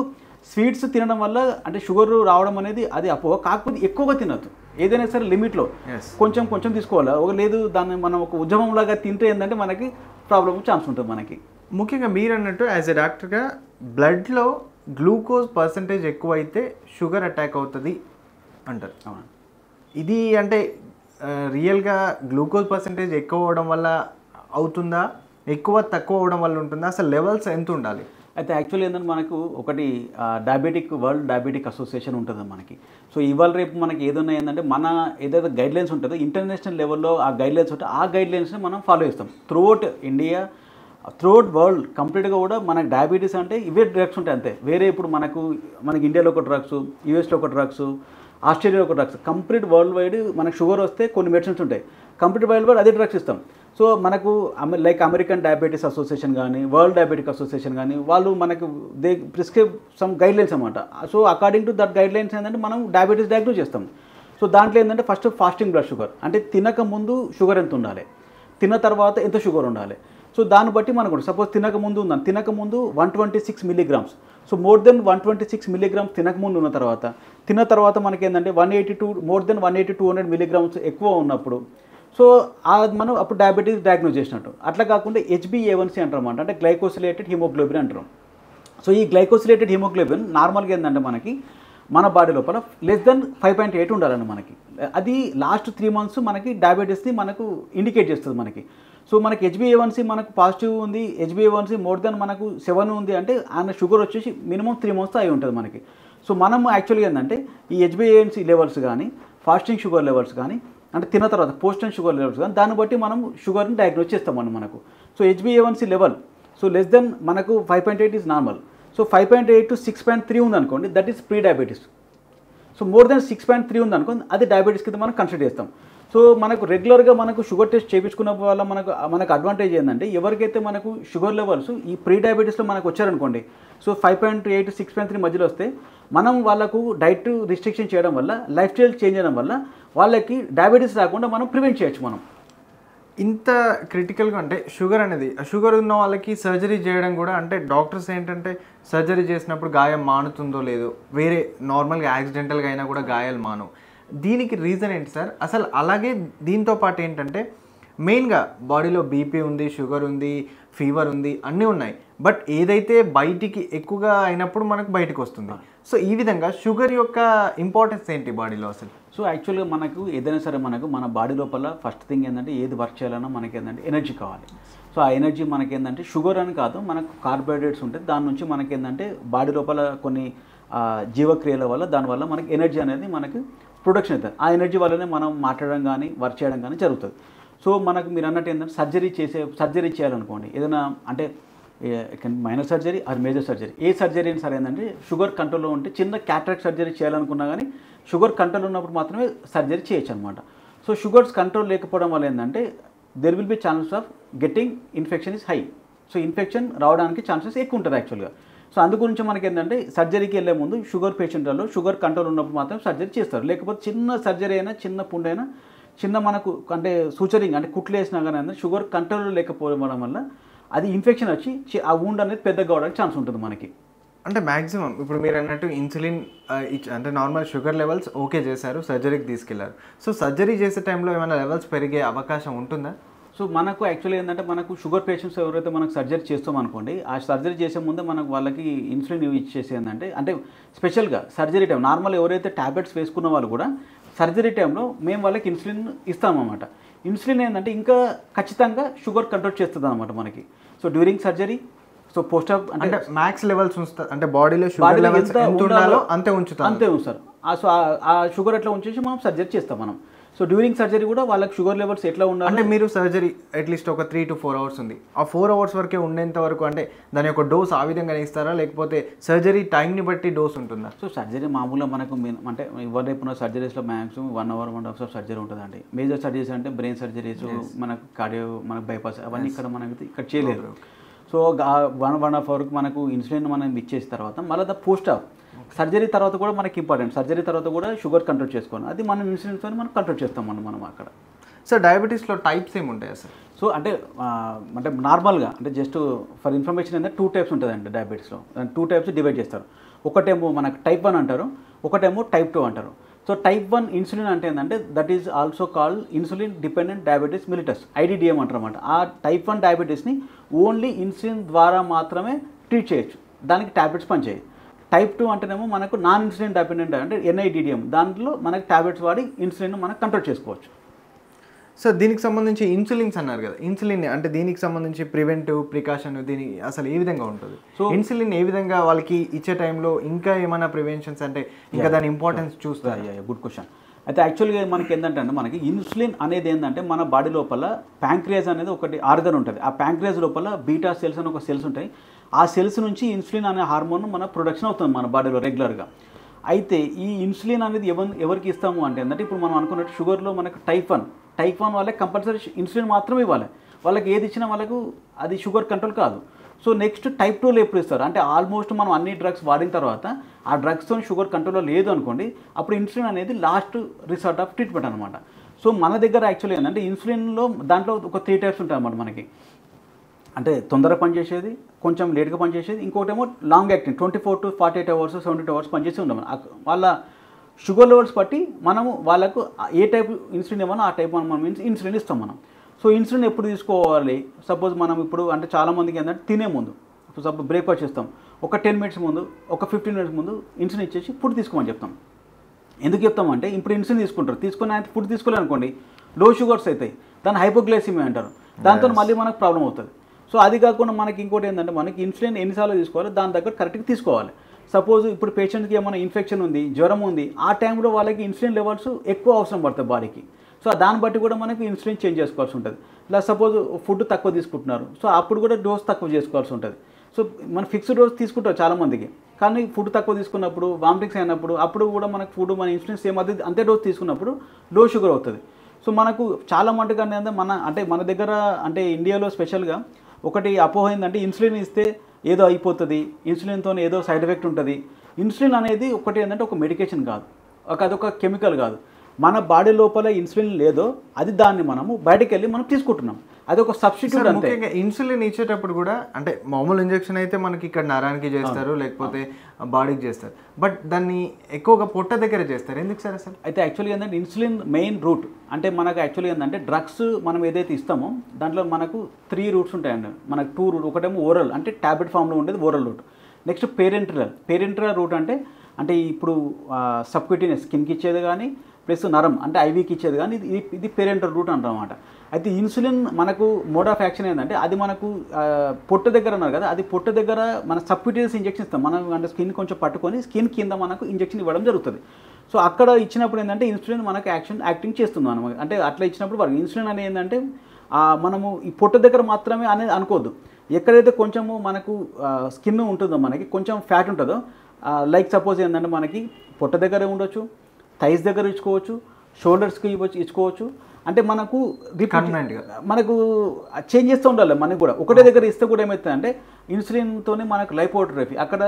స్వీట్స్ తినడం వల్ల అంటే షుగర్ రావడం అనేది అది అపోహ. కాకపోతే ఎక్కువగా తినద్దు, ఏదైనా సరే లిమిట్లో కొంచెం తీసుకోవాలి. లేదు దాన్ని మనం ఒక ఉద్యమంలాగా తింటే ఏంటంటే మనకి ప్రాబ్లమ్ ఛాన్స్ ఉంటుంది మనకి. ముఖ్యంగా మీరు అన్నట్టు యాజ్ ఎ డాక్టర్గా బ్లడ్లో గ్లూకోజ్ పర్సంటేజ్ ఎక్కువ అయితే షుగర్ అటాక్ అవుతుంది అంటారు. ఇది అంటే రియల్గా గ్లూకోజ్ పర్సంటేజ్ ఎక్కువ అవడం వల్ల అవుతుందా, ఎక్కువ తక్కువ అవడం వల్ల ఉంటుందా, అసలు లెవెల్స్ ఎంత ఉండాలి? అయితే యాక్చువల్లీ ఏంటంటే మనకు ఒకటి డయాబెటిక్ వరల్డ్ డయాబెటిక్ అసోసియేషన్ ఉంటుంది మనకి. సో ఇవాళ రేపు మనకి ఏదైనా ఏంటంటే మన ఏదైతే గైడ్లైన్స్ ఉంటుందో ఇంటర్నేషనల్ లెవెల్లో ఆ గైడ్లైన్స్ ఉంటే ఆ గైడ్లైన్స్ని మనం ఫాలో చేస్తాం. త్రూఅవుట్ ఇండియా, త్రూఅవుట్ వరల్డ్ కంప్లీట్గా కూడా మనకు డయాబెటీస్ అంటే ఇవే డ్రగ్స్ ఉంటాయి అంతే. వేరే ఇప్పుడు మనకి ఇండియాలో ఒక డ్రగ్స్, యూఎస్లో ఒక డ్రగ్స్, ఆస్ట్రేలియాలో ఒక డ్రగ్స్, కంప్లీట్ వరల్డ్ వైడ్ మనకు షుగర్ వస్తే కొన్ని మెడిసిన్స్ ఉంటాయి, కంప్లీట్ వరల్డ్ వైడ్ అదే డ్రగ్స్ ఇస్తాం. సో మనకు లైక్ అమెరికన్ డయాబెటీస్ అసోసియేషన్ కానీ, వరల్డ్ డయాబెటిక్ అసోసియేషన్ కానీ, వాళ్ళు మనకు దే ప్రిస్క్రైబ్ సమ్ గైడ్లైన్స్ అనమాట. So according to that guidelines ఏంటంటే మనం డయాబెటీస్ డయాగ్నోస్ చేస్తాం. సో దాంట్లో ఏంటంటే ఫస్ట్ ఫాస్టింగ్ బ్లడ్ షుగర్, అంటే తినక ముందు షుగర్ ఎంత ఉండాలి, తిన్న తర్వాత ఎంత షుగర్ ఉండాలి. సో దాన్ని బట్టి మనకు సపోజ్ తినక ముందు ఉందని, తినక ముందు 126 milligrams, so more than 126 milligrams తినక ముందు ఉన్న తర్వాత, తిన్న తర్వాత మనకి ఏంటంటే 182 మోర్ దెన్ 180-200 మిల్లీగ్రామ్స్ ఎక్కువ ఉన్నప్పుడు, సో మనం అప్పుడు డయాబెటీస్ డయాగ్నోస్ చేసినట్టు. అట్లా కాకుండా HbA1c అంటారన్నమాట, అంటే గ్లైకోసిలేటెడ్ హిమోగ్లోబిన్ అంటారు. సో ఈ గ్లైకోసిలేటెడ్ హిమోగ్లోబిన్ నార్మల్గా ఏంటంటే మనకి మన బాడీ లోపల లెస్ దెన్ 5.8 ఉండాలండి మనకి. అది లాస్ట్ 3 months మనకి డయాబెటీస్ని మనకు ఇండికేట్ చేస్తుంది మనకి. సో మనకి HbA1c మనకు పాజిటివ్ ఉంది, HbA1c మోర్ దెన్ మనకు 7 ఉంది అంటే ఆయన షుగర్ వచ్చేసి మినిమం 3 months అయి ఉంటుంది మనకి. సో మనం యాక్చువల్గా ఏంటంటే ఈ HbA1c లెవెల్స్ కానీ, ఫాస్టింగ్ షుగర్ లెవెల్స్ కానీ, అంటే తిన్న తర్వాత పోస్ట్ అండ్ షుగర్ లెవెల్స్ కానీ, దాన్ని బట్టి మనం షుగర్ని డయాగ్నోస్ చేస్తామని మనకు. So HbA1c level so less than మనకు 5.8 ఈజ్ నార్మల్. సో 5.8 to 6.3 ఉందనుకోండి, that is pre diabetes. So more than 6.3 ఉందనుకోండి, అది డయాబెటీస్ కింద మనం కన్సిడర్ చేస్తాం. సో మనకు రెగ్యులర్గా మనకు షుగర్ టెస్ట్ చేయించుకున్న వల్ల మనకు అడ్వాంటేజ్ ఏంటంటే, ఎవరికైతే మనకు షుగర్ లెవెల్స్ ఈ ప్రీ డయాబెటీస్లో మనకు వచ్చారనుకోండి, సో 5.8 to 6.3 మధ్యలో వస్తే మనం వాళ్ళకు డైట్ రిస్ట్రిక్షన్ చేయడం వల్ల, లైఫ్ స్టైల్ చేంజ్ చేయడం వల్ల వాళ్ళకి డయాబెటీస్ రాకుండా మనం ప్రివెంట్ చేయొచ్చు మనం. ఇంత క్రిటికల్గా అంటే షుగర్ ఉన్న వాళ్ళకి సర్జరీ చేయడం కూడా, అంటే డాక్టర్స్ ఏంటంటే సర్జరీ చేసినప్పుడు గాయం మానుతుందో లేదో, వేరే నార్మల్గా యాక్సిడెంటల్గా అయినా కూడా గాయాలు మానవు. దీనికి రీజన్ ఏంటి సార్? అసలు అలాగే దీంతో పాటు ఏంటంటే మెయిన్గా బాడీలో బీపీ ఉంది, షుగర్ ఉంది, ఫీవర్ ఉంది, అన్నీ ఉన్నాయి. బట్ ఏదైతే బయటికి ఎక్కువగా అయినప్పుడు మనకు బయటకు వస్తుంది. సో ఈ విధంగా షుగర్ యొక్క ఇంపార్టెన్స్ ఏంటి బాడీలో అసలు? సో యాక్చువల్గా మనకు ఏదైనా సరే మనకు మన బాడీ లోపల ఫస్ట్ థింగ్ ఏంటంటే, ఏది వర్క్ చేయాలన్నా మనకి ఏంటంటే ఎనర్జీ కావాలి. సో ఆ ఎనర్జీ మనకి ఏంటంటే షుగర్ అని కాదు, మనకు కార్బోహైడ్రేట్స్ ఉంటాయి, దాని నుంచి మనకి ఏంటంటే బాడీ లోపల కొన్ని జీవక్రియల వల్ల దానివల్ల మనకి ఎనర్జీ అనేది మనకి ప్రొడక్షన్ అవుతుంది. ఆ ఎనర్జీ వల్లనే మనం మాట్లాడడం కానీ వర్క్ చేయడం కానీ జరుగుతుంది. సో మనకు మీరు అన్నట్టు ఏంటంటే సర్జరీ చేయాలనుకోండి, ఏదైనా అంటే minor surgery or major surgery, ఏ సర్జరీ అయినా సరే ఏంటంటే షుగర్ కంట్రోల్లో ఉంటే, చిన్న క్యాటరాక్ట్ సర్జరీ చేయాలనుకున్నా కానీ షుగర్ కంట్రోల్ ఉన్నప్పుడు మాత్రమే సర్జరీ చేయొచ్చు అనమాట. సో షుగర్స్ కంట్రోల్ లేకపోవడం వల్ల ఏంటంటే there will be chances of getting infection is high. So infection రావడానికి ఛాన్సెస్ ఎక్కువ ఉంటుంది యాక్చువల్గా. సో అందు గురించి మనకి ఏంటంటే సర్జరీకి వెళ్ళే ముందు షుగర్ పేషెంట్లలో షుగర్ కంట్రోల్ ఉన్నప్పుడు మాత్రం సర్జరీ చేస్తారు. లేకపోతే చిన్న సర్జరీ అయినా, చిన్న పుండు అయినా, చిన్న మనకు అంటే సూచరింగ్ అంటే కుట్లు వేసినా కానీ షుగర్ కంట్రోల్ లేకపోవడం వల్ల అది ఇన్ఫెక్షన్ వచ్చి ఆ వూండ్ అనేది పెద్దగా అవడానికి ఛాన్స్ ఉంటుంది మనకి. అంటే మ్యాక్సిమం ఇప్పుడు మీరు అన్నట్టు ఇన్సులిన్ అంటే నార్మల్ షుగర్ లెవెల్స్ ఓకే చేశారు, సర్జరీకి తీసుకెళ్లారు. సో సర్జరీ చేసే టైంలో ఏమైనా లెవెల్స్ పెరిగే అవకాశం ఉంటుందా? సో మనకు యాక్చువల్లీ ఏంటంటే మనకు షుగర్ పేషెంట్స్ ఎవరైతే మనకు సర్జరీ చేస్తాం అనుకోండి, ఆ సర్జరీ చేసే ముందే మనకు వాళ్ళకి ఇన్సులిన్ ఇచ్చేసి ఏంటంటే, అంటే స్పెషల్గా సర్జరీ టైం నార్మల్ ఎవరైతే ట్యాబ్లెట్స్ వేసుకున్న వాళ్ళు కూడా సర్జరీ టైంలో మేము వాళ్ళకి ఇన్సులిన్ ఇస్తామన్నమాట. ఇన్సులిన్ ఏంటంటే ఇంకా ఖచ్చితంగా షుగర్ కంట్రోల్ చేస్తుంది అనమాట మనకి. So during surgery, so post of అంటే మ్యాక్స్ లెవెల్స్ ఉంచుతారు, అంటే బాడీలో షుగర్ లెవెల్స్ ఎంత ఉండాలో అంతే ఉంచుతారు. సో ఆ షుగర్ అట్లా ఉంచేసి మనం సర్జరీ చేస్తాం మనం. సో డ్యూరింగ్ సర్జరీ కూడా వాళ్ళకి షుగర్ లెవెల్స్ ఎట్లా ఉండాలి అంటే, మీరు సర్జరీ అట్లీస్ట్ ఒక 3 to 4 hours ఉంది, ఆ 4 hours వరకే ఉండేంత వరకు అంటే దాని యొక్క డోస్ ఆ విధంగా ఇస్తారా, లేకపోతే సర్జరీ టైంని బట్టి డోస్ ఉంటుందా? సో సర్జరీ మామూలుగా మనకు అంటే ఎవరైపున్న సర్జరీస్లో మ్యాక్సిమం 1 hour 1.5 hours సర్జరీ ఉంటుందండి. మేజర్ సర్జరీస్ అంటే బ్రెయిన్ సర్జరీస్, మనకు కార్డియో, మనకు బైపాస్ అవన్నీ ఇక్కడ చేయలేదు. సో 1.5 hours మనకు ఇన్సులిన్ మనం ఇచ్చేసిన తర్వాత మళ్ళీ పోస్ట్ ఆఫ్ సర్జరీ తర్వాత కూడా మనకి ఇంపార్టెంట్. సర్జరీ తర్వాత కూడా షుగర్ కంట్రోల్ చేసుకోవాలి, అది మనం ఇన్సులిన్తో మనం కంట్రోల్ చేస్తాం మనం అక్కడ. సో డయాబెటీస్లో టైప్స్ ఏమి ఉంటాయి సార్? సో అంటే నార్మల్గా అంటే జస్ట్ ఫర్ ఇన్ఫర్మేషన్ ఏంటంటే 2 types ఉంటుందండి డయాబెటీస్లో. 2 types డివైడ్ చేస్తారు. ఒకటేమో మనకు type 1 అంటారు, ఒకటేమో type 2 అంటారు. సో type 1 ఇన్సులిన్ అంటే ఏంటంటే that is also called insulin dependent diabetes mellitus, IDDM అంటారు అన్నమాట. ఆ type 1 డయాబెటీస్ని ఓన్లీ ఇన్సులిన్ ద్వారా మాత్రమే ట్రీట్ చేయొచ్చు, దానికి ట్యాబ్లెట్స్ పనిచేయవు. type 2 అంటేనేమో మనకు నాన్ ఇన్సులిన్ డిపెండెంట్ అంటే NIDDM, దాంట్లో మనకు ట్యాబ్లెట్స్ వాడి ఇన్సులిన్ మనం కంట్రోల్ చేసుకోవచ్చు. సో దీనికి సంబంధించి ఇన్సులిన్స్ అన్నారు కదా, ఇన్సులిన్ అంటే దీనికి సంబంధించి ప్రివెంటివ్ ప్రికాషన్ దీని అసలు ఏ విధంగా ఉంటుంది? సో ఇన్సులిన్ ఏ విధంగా వాళ్ళకి ఇచ్చే టైంలో ఇంకా ఏమైనా ప్రివెన్షన్స్ అంటే ఇంకా దాని ఇంపార్టెన్స్ చూస్తారు? Good question. అయితే యాక్చువల్గా మనకి ఏంటంటే మనకి ఇన్సులిన్ అనేది ఏంటంటే మన బాడీ లోపల ప్యాంక్రియాస్ అనేది ఒకటి ఆర్గన్ ఉంటుంది. ఆ ప్యాంక్రియాస్ లోపల బీటా సెల్స్ అని ఒక సెల్స్ ఉంటాయి. ఆ సెల్స్ నుంచి ఇన్సులిన్ అనే హార్మోన్ మన ప్రొడక్షన్ అవుతుంది మన బాడీలో రెగ్యులర్గా. అయితే ఈ ఇన్సులిన్ అనేది ఎవరికి ఇస్తాము అంటే ఏంటంటే ఇప్పుడు మనం అనుకున్నట్టు షుగర్లో మనకు టైప్ 1 వాళ్ళకి కంపల్సరీ ఇన్సులిన్ మాత్రమే ఇవ్వాలి. వాళ్ళకి ఏది ఇచ్చినా వాళ్ళకు అది షుగర్ కంట్రోల్ కాదు. సో నెక్స్ట్ టైప్ 2లో ఎప్పుడు ఇస్తారు అంటే ఆల్మోస్ట్ మనం అన్ని డ్రగ్స్ వాడిన తర్వాత ఆ డ్రగ్స్తో షుగర్ కంట్రోల్లో లేదు అనుకోండి, అప్పుడు ఇన్సులిన్ అనేది లాస్ట్ రిసార్ట్ ఆఫ్ ట్రీట్మెంట్ అనమాట. సో మన దగ్గర యాక్చువల్లీ ఏంటంటే ఇన్సులిన్లో దాంట్లో ఒక 3 టైప్స్ ఉంటాయి అన్నమాట మనకి. అంటే తొందరగా పనిచేసేది, కొంచెం లేట్గా పనిచేసేది, ఇంకోటేమో long acting 24 to 48 hours 72 hours పనిచేసి ఉంటాం. వాళ్ళ షుగర్ లెవెల్స్ బట్టి మనము వాళ్ళకు ఏ టైప్ ఇన్సులిన్ ఇవ్వనో ఆ టైప్ మనం ఇన్సులిన్ ఇస్తాం మనం. సో ఇన్సులిన్ ఎప్పుడు తీసుకోవాలి? సపోజ్ మనం ఇప్పుడు అంటే చాలామందికి ఏంటంటే తినే ముందు సపోజ్ బ్రేక్ఫాస్ట్ చేస్తాం, ఒక 10 minutes ముందు, ఒక 15 minutes ముందు ఇన్సులిన్ ఇచ్చేసి ఫుడ్ తీసుకోమని చెప్తాం. ఎందుకు చెప్తామంటే ఇప్పుడు ఇన్సులిన్ తీసుకుంటారు, తీసుకుని ఆయన ఫుడ్ తీసుకోలేదు అనుకోండి లో షుగర్స్ అవుతాయి, దాన్ని హైపోగ్లైసిమియా అంటారు. దాంతో మళ్ళీ మనకు ప్రాబ్లం అవుతుంది. సో అది కాకుండా మనకి ఇంకోటి ఏంటంటే మనకి ఇన్సులిన్ ఎన్నిసార్లు తీసుకోవాలి దాని దగ్గర కరెక్ట్గా తీసుకోవాలి. సపోజ్ ఇప్పుడు పేషెంట్కి ఏమైనా ఇన్ఫెక్షన్ ఉంది, జ్వరం ఉంది, ఆ టైంలో వాళ్ళకి ఇన్సులిన్ లెవెల్స్ ఎక్కువ అవసరం పడుతుంది బాడీకి. సో దాన్ని బట్టి కూడా మనకి ఇన్సులిన్ చేంజ్ చేసుకోవాల్సి ఉంటుంది. ఇలా సపోజ్ ఫుడ్ తక్కువ తీసుకుంటున్నారు, సో అప్పుడు కూడా డోస్ తక్కువ చేసుకోవాల్సి ఉంటుంది. సో మనం ఫిక్స్డ్ డోస్ తీసుకుంటారు చాలామందికి, కానీ ఫుడ్ తక్కువ తీసుకున్నప్పుడు వామిటింగ్స్ అయినప్పుడు అప్పుడు కూడా మనకు ఫుడ్ మన ఇన్సులిన్ సేమ్ అది అంతే డోస్ తీసుకున్నప్పుడు లో షుగర్ అవుతుంది. సో మనకు చాలా మటుకు అనేది మన దగ్గర అంటే ఇండియాలో స్పెషల్గా ఒకటి అపోహ ఏంటంటే ఇన్సులిన్ ఇస్తే ఏదో అయిపోతుంది, ఇన్సులిన్తో ఏదో సైడ్ ఎఫెక్ట్ ఉంటుంది. ఇన్సులిన్ అనేది ఒకటి ఏంటంటే ఒక మెడికేషన్ కాదు, అదొక కెమికల్ కాదు. మన బాడీ లోపల ఇన్సులిన్ లేదో అది దాన్ని మనము బయటకు వెళ్ళి మనం తీసుకుంటున్నాం, అది ఒక సబ్స్టిట్యూట్. అంతే ఇన్సులిన్ ఇచ్చేటప్పుడు కూడా అంటే మామూలు ఇంజెక్షన్ అయితే మనకి ఇక్కడ నరానికి చేస్తారు, లేకపోతే బాడీకి చేస్తారు, బట్ దాన్ని ఎక్కువగా పొట్ట దగ్గర చేస్తారు. ఎందుకు సార్ అసలు? అయితే యాక్చువల్గా ఏంటంటే ఇన్సులిన్ మెయిన్ రూట్ అంటే మనకు యాక్చువల్గా ఏంటంటే డ్రగ్స్ మనం ఏదైతే ఇస్తామో దాంట్లో మనకు 3 రూట్స్ ఉంటాయండి. మనకు 2 రూట్, ఒకటేమో ఓరల్ అంటే ట్యాబ్లెట్ ఫామ్లో ఉండేది oral route. Next parenteral route అంటే ఇప్పుడు సబ్క్యూటేనియస్ స్కిన్కి ఇచ్చేది కానీ ప్లస్ నరం అంటే ఐవీకి ఇచ్చేది కానీ ఇది పేరెంటల్ రూట్ అంటారన్నమాట. అయితే ఇన్సులిన్ మనకు మోడ్ ఆఫ్ యాక్షన్ ఏంటంటే అది మనకు పొట్ట దగ్గర ఉన్నారు కదా, అది పొట్ట దగ్గర మన సబ్క్యూటేనియస్ ఇంజెక్షన్ ఇస్తాం మనం, అంటే స్కిన్ కొంచెం పట్టుకొని స్కిన్ కింద మనకు ఇంజెక్షన్ ఇవ్వడం జరుగుతుంది. సో అక్కడ ఇచ్చినప్పుడు ఏంటంటే ఇన్సులిన్ మనకు యాక్టింగ్ చేస్తుంది మనం. అంటే అట్లా ఇచ్చినప్పుడు వాళ్ళకి ఇన్సులిన్ అనేది ఏంటంటే మనము ఈ పొట్ట దగ్గర మాత్రమే అనేది అనుకోవద్దు. ఎక్కడైతే కొంచెము మనకు స్కిన్ ఉంటుందో మనకి కొంచెం ఫ్యాట్ ఉంటుందో, లైక్ సపోజ్ ఏంటంటే మనకి పొట్ట దగ్గర ఉండొచ్చు, థైస్ దగ్గర ఇచ్చుకోవచ్చు, షోల్డర్స్కి ఇచ్చుకోవచ్చు. అంటే మనకు మనకు చేంజ్ చేస్తూ ఉండాలి. మనకు కూడా ఒకటే దగ్గర ఇస్తే కూడా ఏమవుతుందంటే ఇన్సులిన్తోనే మనకు లైపోట్రోఫీ, అక్కడ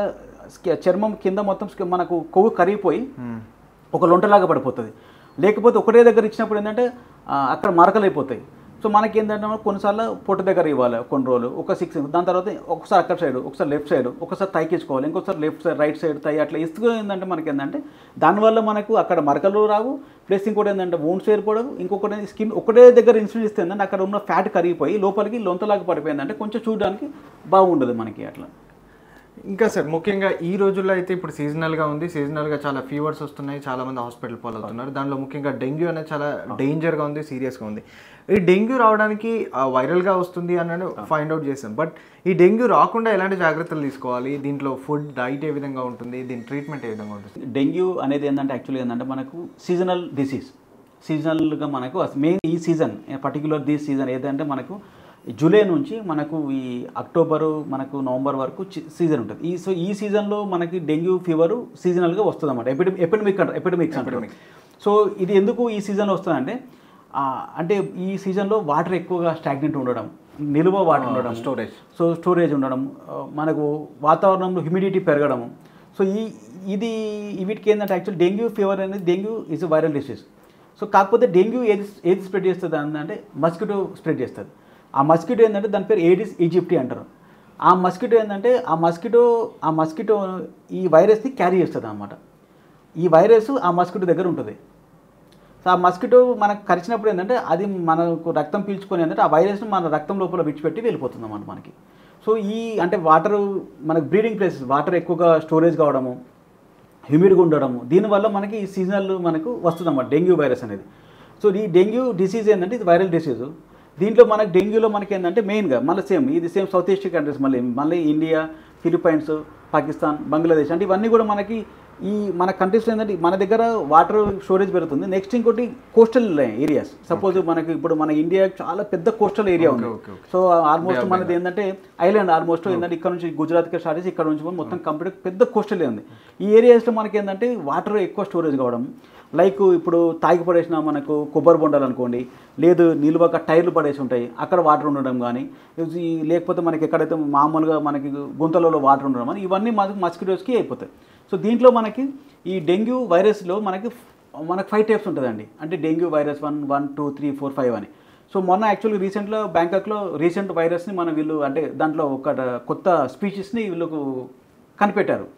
చర్మం కింద మొత్తం మనకు కొవ్వు కరిగిపోయి ఒక లొంటలాగా పడిపోతుంది. లేకపోతే ఒకటే దగ్గర ఇచ్చినప్పుడు ఏంటంటే అక్కడ మరకలు అయిపోతాయి. సో మనకి ఏంటంటే కొన్నిసార్లు పొట్ట దగ్గర ఇవ్వాలి కొన్ని రోజులు, ఒక 6, దాని తర్వాత ఒకసారి అక్కడ సైడ్, ఒకసారి లెఫ్ట్ సైడ్, ఒకసారి థైకి ఇచ్చుకోవాలి, ఇంకొకసారి left side, right side thigh అట్లా ఇస్తూ ఏంటంటే మనకి ఏంటంటే దానివల్ల మనకు అక్కడ మరకలు రావు, ప్లస్ ఇంకోటి ఏంటంటే వూండ్స్ ఏర్పడవు. ఇంకొకటి స్కిన్ ఒకటే దగ్గర ఇన్సులిన్ ఇస్తే ఏంటంటే అక్కడ ఉన్న ఫ్యాట్ కరిగిపోయి లోపలికి లొంతలాగా పడిపోయిందంటే కొంచెం చూడడానికి బాగుండదు మనకి అట్లా. ఇంకా సార్ ముఖ్యంగా ఈ రోజుల్లో అయితే ఇప్పుడు సీజనల్గా ఉంది, సీజనల్గా చాలా ఫీవర్స్ వస్తున్నాయి, చాలామంది హాస్పిటల్ పాలవుతున్నారు. దానిలో ముఖ్యంగా డెంగ్యూ అనేది చాలా డేంజర్గా ఉంది, సీరియస్గా ఉంది. ఈ డెంగ్యూ రావడానికి వైరల్గా వస్తుంది అన్నది ఫైండ్ అవుట్ చేసాం, బట్ ఈ డెంగ్యూ రాకుండా ఎలాంటి జాగ్రత్తలు తీసుకోవాలి? దీంట్లో ఫుడ్ డైట్ ఏ విధంగా ఉంటుంది, దీని ట్రీట్మెంట్ ఏ విధంగా ఉంటుంది? డెంగ్యూ అనేది ఏంటంటే యాక్చువల్గా ఏంటంటే మనకు సీజనల్ డిసీజ్, సీజనల్గా మనకు మెయిన్ ఈ సీజన్ పర్టికులర్ దిస్ సీజన్ ఏదంటే మనకు జూలై నుంచి మనకు ఈ అక్టోబరు మనకు నవంబర్ వరకు సీజన్ ఉంటుంది. సో ఈ సీజన్లో మనకి డెంగ్యూ ఫీవరు సీజనల్గా వస్తుంది అన్నమాట. ఎపిడమిక్స్ అంటారు. సో ఇది ఎందుకు ఈ సీజన్లో వస్తుందంటే అంటే ఈ సీజన్లో వాటర్ ఎక్కువగా స్టాగ్నెంట్ ఉండడం, నిల్వ వాటర్ ఉండడం, స్టోరేజ్ ఉండడం, మనకు వాతావరణంలో హ్యూమిడిటీ పెరగడము. సో వీటికి ఏంటంటే యాక్చువల్ డెంగ్యూ ఫీవర్ అనేది dengue is viral disease. So కాకపోతే డెంగ్యూ ఏది స్ప్రెడ్ చేస్తుంది అంటే మస్కిటో స్ప్రెడ్ చేస్తుంది. ఆ మస్కిటో ఏంటంటే దాని పేరు ఏడిస్ ఈజిప్టి అంటారు. ఆ మస్కిటో ఏంటంటే ఆ మస్కిటో ఈ వైరస్ని క్యారీ చేస్తుంది అన్నమాట. ఈ వైరస్ ఆ మస్కిటో దగ్గర ఉంటుంది. సో ఆ మస్కిటో మనకు కరిచినప్పుడు ఏంటంటే అది మనకు రక్తం పీల్చుకొని ఏంటంటే ఆ వైరస్ను మన రక్తం లోపల విడిచిపెట్టి వెళ్ళిపోతుంది అన్నమాట మనకి. సో అంటే వాటర్ మనకు బ్రీడింగ్ ప్లేసెస్ వాటర్ ఎక్కువగా స్టోరేజ్ కావడము, హ్యూమిడ్గా ఉండడము, దీనివల్ల మనకి ఈ సీజనల్ మనకు వస్తుంది అన్నమాట డెంగ్యూ వైరస్ అనేది. సో ఈ డెంగ్యూ డిసీజ్ ఏంటంటే ఇది వైరల్ డిసీజ్. దీంట్లో మనకి డెంగ్యూలో మనకి ఏంటంటే మెయిన్గా మళ్ళీ ఇది సేమ్ సౌత్ ఈస్ట్ కంట్రీస్, మళ్ళీ ఇండియా, ఫిలిప్పైన్స్, పాకిస్తాన్, బంగ్లాదేశ్ అంటే ఇవన్నీ కూడా మనకి ఈ మన కంట్రీస్లో ఏంటంటే మన దగ్గర వాటర్ స్టోరేజ్ పెరుగుతుంది. నెక్స్ట్ ఇంకోటి కోస్టల్ ఏరియాస్. సపోజ్ మనకి ఇప్పుడు మన ఇండియా చాలా పెద్ద కోస్టల్ ఏరియా ఉంది. సో ఆల్మోస్ట్ మనది ఏంటంటే ఐలాండ్ ఆల్మోస్ట్ ఏంటంటే ఇక్కడ నుంచి గుజరాత్కి స్టార్ట్ చేసి ఇక్కడ నుంచి మొత్తం కంప్లీట్ పెద్ద కోస్టల్ ఉంది. ఈ ఏరియాస్లో మనకి ఏంటంటే వాటర్ ఎక్కువ స్టోరేజ్ కావడం, లైక్ ఇప్పుడు తాగి పడేసిన మనకు కొబ్బరి బొండాలు అనుకోండి, లేదు నిలువక టైర్లు పడేసి ఉంటాయి అక్కడ వాటర్ ఉండడం కానీ, లేకపోతే మనకి ఎక్కడైతే మామూలుగా మనకి గుంతలలో వాటర్ ఉండడం కానీ ఇవన్నీ మనకి మస్కిటోస్కి అయిపోతాయి. సో దీంట్లో మనకి ఈ డెంగ్యూ వైరస్లో మనకు 5 టైప్స్ ఉంటుందండి. అంటే డెంగ్యూ వైరస్ 1, 2, 3, 4, 5 అని. సో మొన్న యాక్చువల్గా రీసెంట్లో బ్యాంకాక్లో రీసెంట్ వైరస్ని వీళ్ళు అంటే దాంట్లో ఒక కొత్త స్పీషీస్ని వీళ్ళకు కనిపెట్టారు.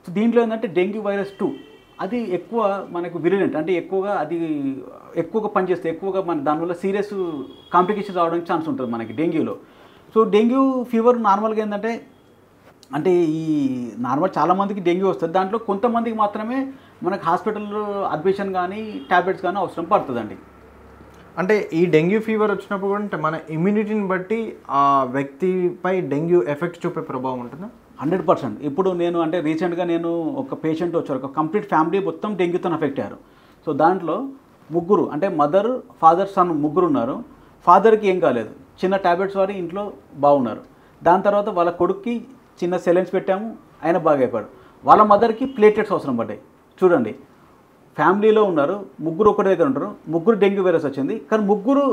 సో దీంట్లో ఏంటంటే డెంగ్యూ వైరస్ 2 అది ఎక్కువ మనకు విరిలెంట్, అంటే ఎక్కువగా పనిచేస్తే ఎక్కువగా మన దానివల్ల సీరియస్ కాంప్లికేషన్ రావడానికి ఛాన్స్ ఉంటుంది మనకి డెంగ్యూలో. సో డెంగ్యూ ఫీవర్ నార్మల్గా ఏంటంటే అంటే ఈ నార్మల్ చాలామందికి డెంగ్యూ వస్తుంది. దాంట్లో కొంతమందికి మాత్రమే మనకు హాస్పిటల్లో అడ్మిషన్ కానీ ట్యాబ్లెట్స్ కానీ అవసరం పడుతుందండి. అంటే ఈ డెంగ్యూ ఫీవర్ వచ్చినప్పుడు కూడా మన ఇమ్యూనిటీని బట్టి ఆ వ్యక్తిపై డెంగ్యూ ఎఫెక్ట్ చూపే ప్రభావం ఉంటుందా? 100%. ఇప్పుడు నేను అంటే రీసెంట్గా నేను ఒక పేషెంట్ వచ్చారు, ఒక కంప్లీట్ ఫ్యామిలీ మొత్తం డెంగ్యూతో ఎఫెక్ట్ అయ్యారు. సో దాంట్లో ముగ్గురు అంటే మదర్, ఫాదర్, సన్ ముగ్గురు ఉన్నారు. ఫాదర్కి ఏం కాలేదు, చిన్న ట్యాబ్లెట్స్ వాడి ఇంట్లో బాగున్నారు. దాని తర్వాత వాళ్ళ కొడుక్కి చిన్న సెలెన్స్ పెట్టాము, ఆయన బాగా అయిపోయాడు. వాళ్ళ మదర్కి ప్లేటెట్స్ అవసరం పడ్డాయి. చూడండి, ఫ్యామిలీలో ఉన్నారు, ముగ్గురు ఒకటి దగ్గర ఉంటారు, ముగ్గురు డెంగ్యూ వైరస్ వచ్చింది. కానీ ముగ్గురు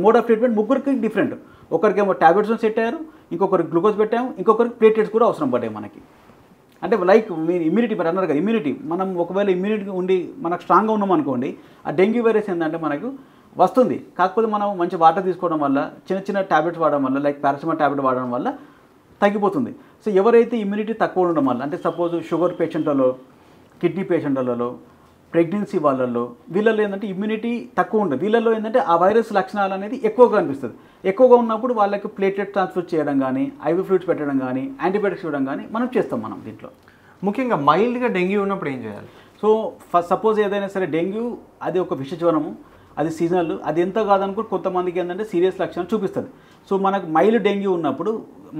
మోడ్ ఆఫ్ ట్రీట్మెంట్ ముగ్గురికి డిఫరెంట్. ఒకరికేమో ట్యాబ్లెట్స్ సెట్ అయ్యారు, ఇంకొకరికి గ్లూకోజ్ పెట్టాము, ఇంకొకరికి ప్లేటెట్స్ కూడా అవసరం పడ్డాయి మనకి. అంటే లైక్ మీరు ఇమ్యూనిటీ మరి అన్నారు కదా, ఇమ్యూనిటీ మనం ఒకవేళ ఇమ్యూనిటీ ఉండి మనకు స్ట్రాంగ్గా ఉన్నాం అనుకోండి, ఆ డెంగ్యూ వైరస్ ఏంటంటే మనకు వస్తుంది. కాకపోతే మనం మంచి వాటర్ తీసుకోవడం వల్ల, చిన్న చిన్న ట్యాబ్లెట్స్ వాడడం వల్ల, లైక్ పారాసిటమాల్ ట్యాబ్లెట్ వాడడం వల్ల తగ్గిపోతుంది. సో ఎవరైతే ఇమ్యూనిటీ తక్కువ ఉండడం వల్ల, అంటే సపోజ్ షుగర్ పేషెంట్లలో, కిడ్నీ పేషెంట్లలో, ప్రెగ్నెన్సీ వాళ్ళల్లో, వీళ్ళల్లో ఏంటంటే ఇమ్యూనిటీ తక్కువ ఉంటుంది. వీళ్ళల్లో ఏంటంటే ఆ వైరస్ లక్షణాలు అనేది ఎక్కువగా అనిపిస్తుంది. ఎక్కువగా ఉన్నప్పుడు వాళ్ళకి ప్లేటెట్ ట్రాన్స్ఫర్ చేయడం కానీ, ఐవీ ఫ్లూయిడ్స్ పెట్టడం కానీ, యాంటీబయాటిక్స్ ఇవ్వడం కానీ మనం చేస్తాం. మనం దీంట్లో ముఖ్యంగా మైల్డ్గా డెంగ్యూ ఉన్నప్పుడు ఏం చేయాలి? సో సపోజ్ ఏదైనా సరే డెంగ్యూ అది ఒక విష జ్వరము, అది సీజనల్, అది ఎంత కాదనుకో కొంతమందికి ఏంటంటే సీరియస్ లక్షణాలు చూపిస్తుంది. సో మనకు మైల్డ్ డెంగ్యూ ఉన్నప్పుడు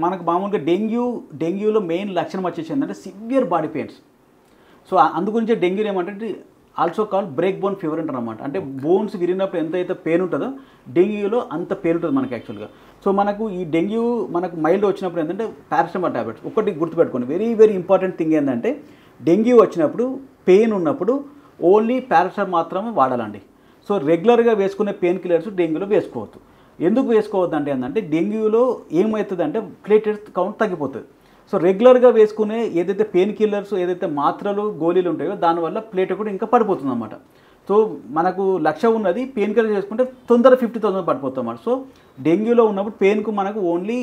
మనకు మామూలుగా డెంగ్యూలో మెయిన్ లక్షణం వచ్చేసి ఏంటంటే సివియర్ బాడీ పెయిన్స్. సో అందుగురించే డెంగ్యూ ఏమంటే also call break bone fever అంటారు అనమాట. అంటే బోన్స్ విరిగినప్పుడు ఎంతైతే పెయిన్ ఉంటుందో డెంగ్యూలో అంత పెయిన్ ఉంటుంది మనకి యాక్చువల్గా. సో మనకు ఈ డెంగ్యూ మనకు మైల్డ్ వచ్చినప్పుడు ఏంటంటే పారాసిటమాల్ ట్యాబ్లెట్స్ ఒకటి గుర్తుపెట్టుకోండి. వెరీ వెరీ ఇంపార్టెంట్ థింగ్ ఏంటంటే డెంగ్యూ వచ్చినప్పుడు పెయిన్ ఉన్నప్పుడు ఓన్లీ పారాసిటమాల్ మాత్రమే వాడాలండి. సో రెగ్యులర్గా వేసుకునే పెయిన్ కిల్లర్స్ డెంగ్యూలో వేసుకోవద్దు. ఎందుకు వేసుకోవద్దు అంటే ఏంటంటే డెంగ్యూలో ఏమవుతుంది అంటే ప్లేటెట్స్ కౌంట్ తగ్గిపోతుంది. సో రెగ్యులర్గా వేసుకునే ఏదైతే పెయిన్ కిల్లర్స్, ఏదైతే మాత్రలు, గోళీలు ఉంటాయో దానివల్ల ప్లేట్ కూడా ఇంకా పడిపోతుంది అన్నమాట. సో మనకు లక్ష్యం ఉన్నది పెయిన్ కిల్లర్ చేసుకుంటే తొందర 50,000 పడిపోతుంది అన్నమాట. సో డెంగ్యూలో ఉన్నప్పుడు పెయిన్కు మనకు ఓన్లీ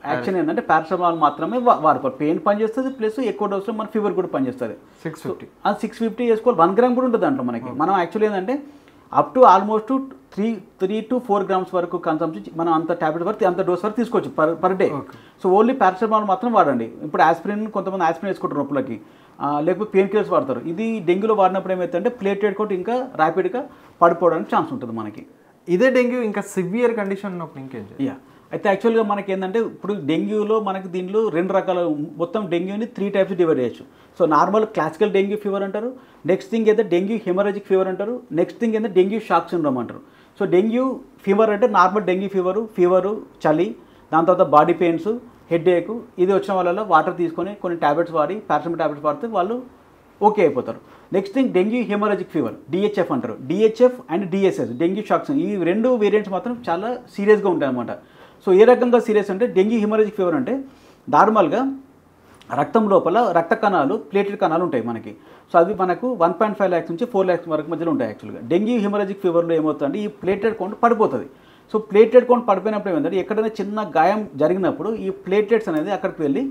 యాక్షన్ ఏంటంటే పారాసిటమాల్ మాత్రమే వాడుకోవాలి. పెయిన్ పనిచేస్తుంది, ప్లస్ ఎక్కువ డోస్లో మన ఫీవర్ కూడా పనిచేస్తుంది. 650 వేసుకోవాలి. 1 గ్రామ్ కూడా ఉంటుంది దాంట్లో మనకి. మనం యాక్చువల్లీ ఏంటంటే up to almost 3 to 4 grams వరకు కన్సంప్షన్ మనం అంత ట్యాబ్లెట్ వరకు అంత డోస్ వరకు తీసుకోవచ్చు per day. So only paracetamol మాత్రం వాడండి. ఇప్పుడు ఆస్పిరిన్ కొంతమంది ఆస్పిరిన్ వేసుకుంటారు నొప్పులకి, లేకపోతే పెయిన్ కిల్లర్స్ వాడతారు. ఇది డెంగ్యూలో వాడినప్పుడు ఏమవుతుందంటే ప్లేటెట్ కూడా ఇంకా ర్యాపిడ్గా పడిపోవడానికి ఛాన్స్ ఉంటుంది మనకి. ఇదే డెంగ్యూ ఇంకా సివియర్ కండిషన్ ఉన్నప్పుడు ఇంకేం చేయాలి? అయితే యాక్చువల్గా మనకి ఏంటంటే ఇప్పుడు డెంగ్యూలో మనకి దీనిలో 2 రకాల, మొత్తం డెంగ్యూని 3 టైప్స్ డివైడ్ చేయొచ్చు. So normal classical dengue fever అంటారు, నెక్స్ట్ థింగ్ అయితే డెంగ్యూ హెమరాజిక్ ఫీవర్ అంటారు, నెక్స్ట్ థింగ్ అయితే డెంగ్యూ షాక్ సిండ్రోమ్ అంటారు. సో డెంగ్యూ ఫీవర్ అంటే నార్మల్ డెంగ్యూ ఫీవరు, చలి, దాని తర్వాత బాడీ పెయిన్స్, హెడ్ఏక్, ఇది వచ్చిన వాళ్ళలో వాటర్ తీసుకొని కొన్ని ట్యాబ్లెట్స్ వాడి పారాసిటమాల్ ట్యాబ్లెట్స్ వాడితే వాళ్ళు ఓకే అయిపోతారు. Next thing dengue hemorrhagic fever, DHF అంటారు. DHF and DSS, dengue shocks, ఈ 2 వేరియంట్స్ మాత్రం చాలా సీరియస్గా ఉంటాయి అన్నమాట. సో ఏ రకంగా సీరియస్ అంటే డెంగ్యూ హెమరాజిక్ ఫీవర్ అంటే నార్మల్గా రక్తం లోపల రక్త కణాలు, ప్లేటెడ్ కణాలు ఉంటాయి మనకి. సో అవి మనకు 1.5 lakhs నుంచి 4 lakhs వరకు మధ్యలో ఉంటాయి యాక్చువల్గా. డెంగ్యూ హెమరాజిక్ ఫీవర్లో ఏమవుతుందంటే ఈ ప్లేటెడ్ కౌంట్ పడిపోతుంది. సో ప్లేటెడ్ కౌంట్ పడిపోయినప్పుడు ఏమంటే ఎక్కడైనా చిన్న గాయం జరిగినప్పుడు ఈ ప్లేటెట్స్ అనేది అక్కడికి వెళ్ళి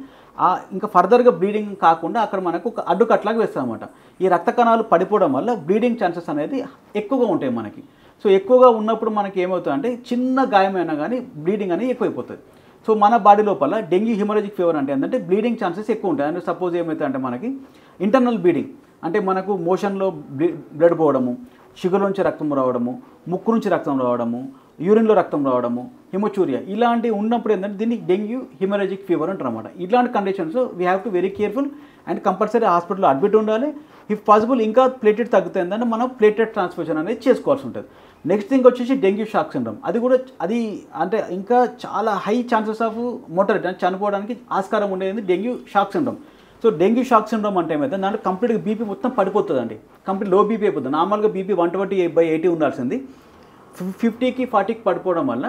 ఇంకా ఫర్దర్గా బ్లీడింగ్ కాకుండా అక్కడ మనకు ఒక అడ్డుకట్లాగా వేస్తాం అన్నమాట. ఈ రక్త కణాలు పడిపోవడం వల్ల బ్లీడింగ్ ఛాన్సెస్ అనేది ఎక్కువగా ఉంటాయి మనకి. సో ఎక్కువగా ఉన్నప్పుడు మనకి ఏమవుతుంది అంటే చిన్న గాయమైనా కానీ బ్లీడింగ్ అనేది ఎక్కువైపోతుంది. సో మన బాడీ లోపల డెంగ్యూ హెమరాజిక్ ఫీవర్ అంటే ఏంటంటే బ్లీడింగ్ ఛాన్సెస్ ఎక్కువ ఉంటాయి. అంటే సపోజ్ ఏమవుతుంది అంటే మనకి ఇంటర్నల్ బ్లీడింగ్ అంటే మనకు మోషన్లో బ్లడ్ పోవడము, షుగర్ నుంచి రక్తం రావడము, ముక్కు నుంచి రక్తం రావడము, యూరిన్లో రక్తం రావడము, హిమోచూరియా ఇలాంటివి ఉన్నప్పుడు ఏంటంటే దీన్ని డెంగ్యూ హిమరాజిక్ ఫీవర్ అంటారు అన్నమాట. ఇలాంటి conditions we have to very careful and compulsory హాస్పిటల్లో అడ్మిట్ ఉండాలి. ఇఫ్ పాసిబుల్ ఇంకా ప్లేటెట్ తగ్గుతుందంటే మనం ప్లేటెట్ ట్రాన్స్ఫ్యూషన్ అనేది చేసుకోవాల్సి ఉంటుంది. నెక్స్ట్ థింగ్ వచ్చేసి డెంగ్యూ షాక్ సిండ్రోమ్. అది అంటే ఇంకా చాలా హై ఛాన్సెస్ ఆఫ్ మోటాలిటీ అంటే చనిపోవడానికి ఆస్కారం ఉండేది dengue shock syndrome. So dengue shock syndrome అంటే ఏమైతే దాంట్లో కంప్లీట్గా బీపీ మొత్తం పడిపోతుందండి. కంప్లీట్ లో బీపీ అయిపోతుంది. నార్మల్గా బీపీ 120/80 ఉండాల్సింది 50కి 40కి పడిపోవడం వల్ల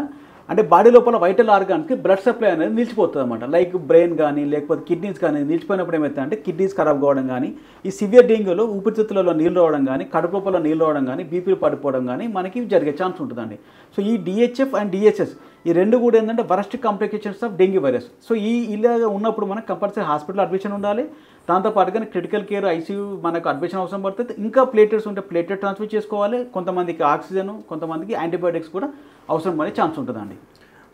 అంటే బాడీ లోపల వైటల్ ఆర్గాన్కి బ్లడ్ సప్లై అనేది నిలిచిపోతుంది అనమాట. లైక్ బ్రెయిన్ కానీ లేకపోతే కిడ్నీస్ కానీ నిలిచిపోయినప్పుడు ఏమవుతుంది అంటే కిడ్నీస్ ఖరాబ్ కావడం కానీ, ఈ సివియర్ డెంగ్యూలో ఊపిరితిత్తులలో నీళ్ళు రావడం కానీ, కడుపు లోపల నీళ్ళు రావడం కానీ, బీపీ పడిపోవడం కానీ మనకి జరిగే ఛాన్స్ ఉంటుందండి. సో ఈ డిహెచ్ఎఫ్ అండ్ డిహెచ్ఎస్ ఈ రెండు కూడా ఏంటంటే worst complications of dengue virus. So ఇలాగ ఉన్నప్పుడు మనకు కంపల్సరీ హాస్పిటల్ అడ్మిషన్ ఉండాలి. దాంతోపాటుగా క్రిటికల్ కేర్ ఐసీయూ మనకు అడ్మిషన్ అవసరం పడుతుంది. ఇంకా ప్లేటెట్స్ ఉంటే ప్లేటెట్ ట్రాన్స్ఫర్ చేసుకోవాలి. కొంతమందికి ఆక్సిజన్, కొంతమందికి యాంటీబయాటిక్స్ కూడా అవసరం పడే ఛాన్స్ ఉంటుందండి.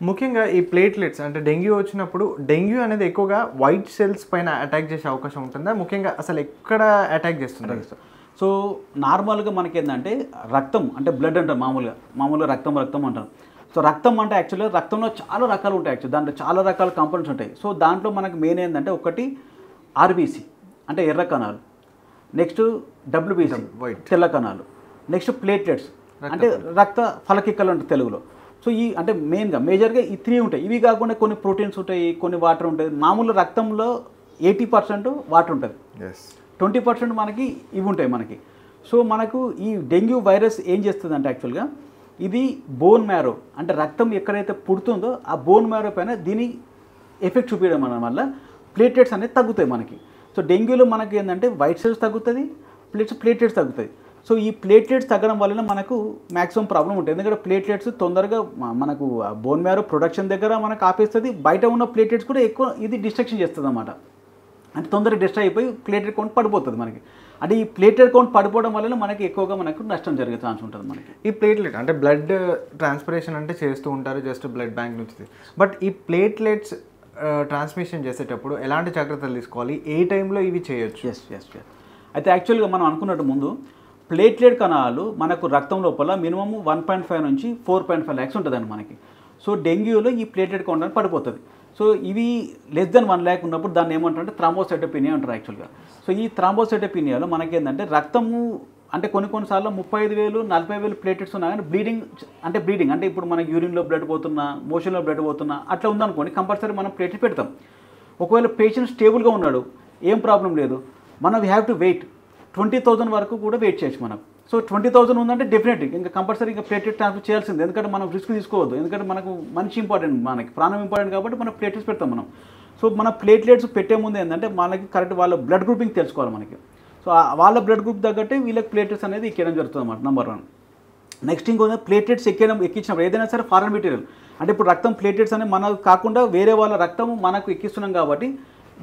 ముఖ్యంగా ఈ ప్లేట్లెట్స్ అంటే డెంగ్యూ వచ్చినప్పుడు డెంగ్యూ అనేది ఎక్కువగా వైట్ సెల్స్ పైన అటాక్ చేసే అవకాశం ఉంటుందా? ముఖ్యంగా అసలు ఎక్కడ అటాక్ చేస్తుంది? సో నార్మల్గా మనకి ఏంటంటే రక్తం అంటే బ్లడ్ అంటారు మామూలుగా రక్తం అంటారు. సో రక్తం అంటే యాక్చువల్గా రక్తంలో చాలా రకాలు ఉంటాయి. యాక్చువల్ దాంట్లో చాలా రకాల కాంపోనెంట్స్ ఉంటాయి. సో దాంట్లో మనకు మెయిన్ ఏంటంటే ఒకటి ఆర్బీసీ అంటే ఎర్ర కణాలు, నెక్స్ట్ డబ్ల్యూబీసీ తెల్ల కణాలు, నెక్స్ట్ ప్లేట్లెట్స్ అంటే రక్త ఫలకిక్కలు అంటే తెలుగులో. సో ఈ అంటే మేజర్గా ఈ 3 ఉంటాయి. ఇవి కాకుండా కొన్ని ప్రోటీన్స్ ఉంటాయి, కొన్ని వాటర్ ఉంటుంది. మామూలు రక్తంలో 80% వాటర్ ఉంటుంది, 20% మనకి ఇవి ఉంటాయి మనకి. సో మనకు ఈ డెంగ్యూ వైరస్ ఏం చేస్తుంది అంటే యాక్చువల్గా ఇది బోన్ మ్యారో అంటే రక్తం ఎక్కడైతే పుడుతుందో ఆ బోన్ మ్యారో పైన దీని ఎఫెక్ట్ చూపించడం వల్ల ప్లేటెట్స్ అనేది తగ్గుతాయి మనకి. సో డెంగ్యూలో మనకి ఏంటంటే వైట్ సెల్స్ తగ్గుతుంది, ప్లేటెట్స్ తగ్గుతాయి. సో ఈ ప్లేట్లెట్స్ తగ్గడం వలన మనకు మ్యాక్సిమం ప్రాబ్లం ఉంటుంది. ఎందుకంటే ప్లేట్లెట్స్ తొందరగా మనకు బోన్ మ్యారో ప్రొడక్షన్ దగ్గర మనకు ఆపేస్తుంది. బయట ఉన్న ప్లేట్లెట్స్ కూడా ఎక్కువ ఇది డిస్ట్రక్షన్ చేస్తుంది అన్నమాట. అంటే తొందరగా డిస్ట్రాయ్ అయిపోయి ప్లేటెట్ కౌంట్ పడిపోతుంది మనకి. అంటే ఈ ప్లేటెట్ కౌంట్ పడిపోవడం వల్ల మనకి ఎక్కువగా మనకు నష్టం జరిగే ఛాన్స్ ఉంటుంది మనకి. ఈ ప్లేట్లెట్ అంటే బ్లడ్ ట్రాన్స్పిరేషన్ అంటే చేస్తూ ఉంటారు జస్ట్ బ్లడ్ బ్యాంక్ నుంచి. బట్ ఈ ప్లేట్లెట్స్ ట్రాన్స్మిషన్ చేసేటప్పుడు ఎలాంటి జాగ్రత్తలు తీసుకోవాలి? ఏ టైంలో ఇవి చేయొచ్చు? ఎస్ అయితే యాక్చువల్గా మనం అనుకున్నట్టు ముందు ప్లేట్లెట్ కణాలు మనకు రక్తం లోపల మినిమం 1.5 నుంచి 4.5 lakhs ఉంటుందండి మనకి. సో డెంగ్యూలో ఈ ప్లేట్లెట్ కౌంట్ అనేది పడిపోతుంది. సో ఇవి లెస్ దెన్ 1 lakh ఉన్నప్పుడు దాన్ని ఏమంటారంటే థ్రాంబోసైటోపెనియా అంటారు యాక్చువల్గా. సో ఈ థ్రాంబోసైటోపెనియాలో మనకేంటంటే రక్తము అంటే కొన్నిసార్లు 35,000 40,000 ప్లేటెట్స్ ఉన్నా కానీ బ్లీడింగ్ అంటే ఇప్పుడు మనకి యూరిన్లో బ్లడ్ పోతున్నా, మోషన్లో బ్లడ్ పోతున్నా అట్లా ఉందనుకోండి, కంపల్సరీ మనం ప్లేటెట్ పెడతాం. ఒకవేళ పేషెంట్ స్టేబుల్గా ఉన్నాడు, ఏం ప్రాబ్లం లేదు, మనం వీ హ్యావ్ టు వెయిట్ 20,000 వరకు కూడా వెయిట్ చేయొచ్చు మనం. సో 20,000 ఉందంటే డెఫినెట్లీ ఇంకా కంపల్సరీ ఇంకా ప్లేటెట్ ట్రాన్స్ఫర్ చేయాల్సింది. ఎందుకంటే మనం రిస్క్ తీసుకోవద్దు. ఎందుకంటే మనకు మనిషి ఇంపార్టెంట్, మనకి ప్రాణం ఇంపార్టెంట్ కాబట్టి మనం ప్లేటెట్స్ పెడతాం మనం. సో మన ప్లేట్లెట్స్ పెట్టే ముందు ఏంటంటే మనకి కరెక్ట్ వాళ్ళ బ్లడ్ గ్రూపింగ్ తెలుసుకోవాలి మనకి. సో వాళ్ళ బ్లడ్ గ్రూప్ తగ్గట్టే వీళ్ళకి ప్లేటెట్స్ అనేది ఎక్కడం జరుగుతుంది అన్నమాట. నెంబర్ 1. నెక్స్ట్ ఇంకో ప్లేటెట్స్ ఎక్కించినప్పుడు ఏదైనా సరే ఫారెన్ మెటీరియల్ అంటే ఇప్పుడు రక్తం ప్లేటెట్స్ అనేది మనకు కాకుండా వేరే వాళ్ళ రక్తం మనకు ఎక్కిస్తున్నాం కాబట్టి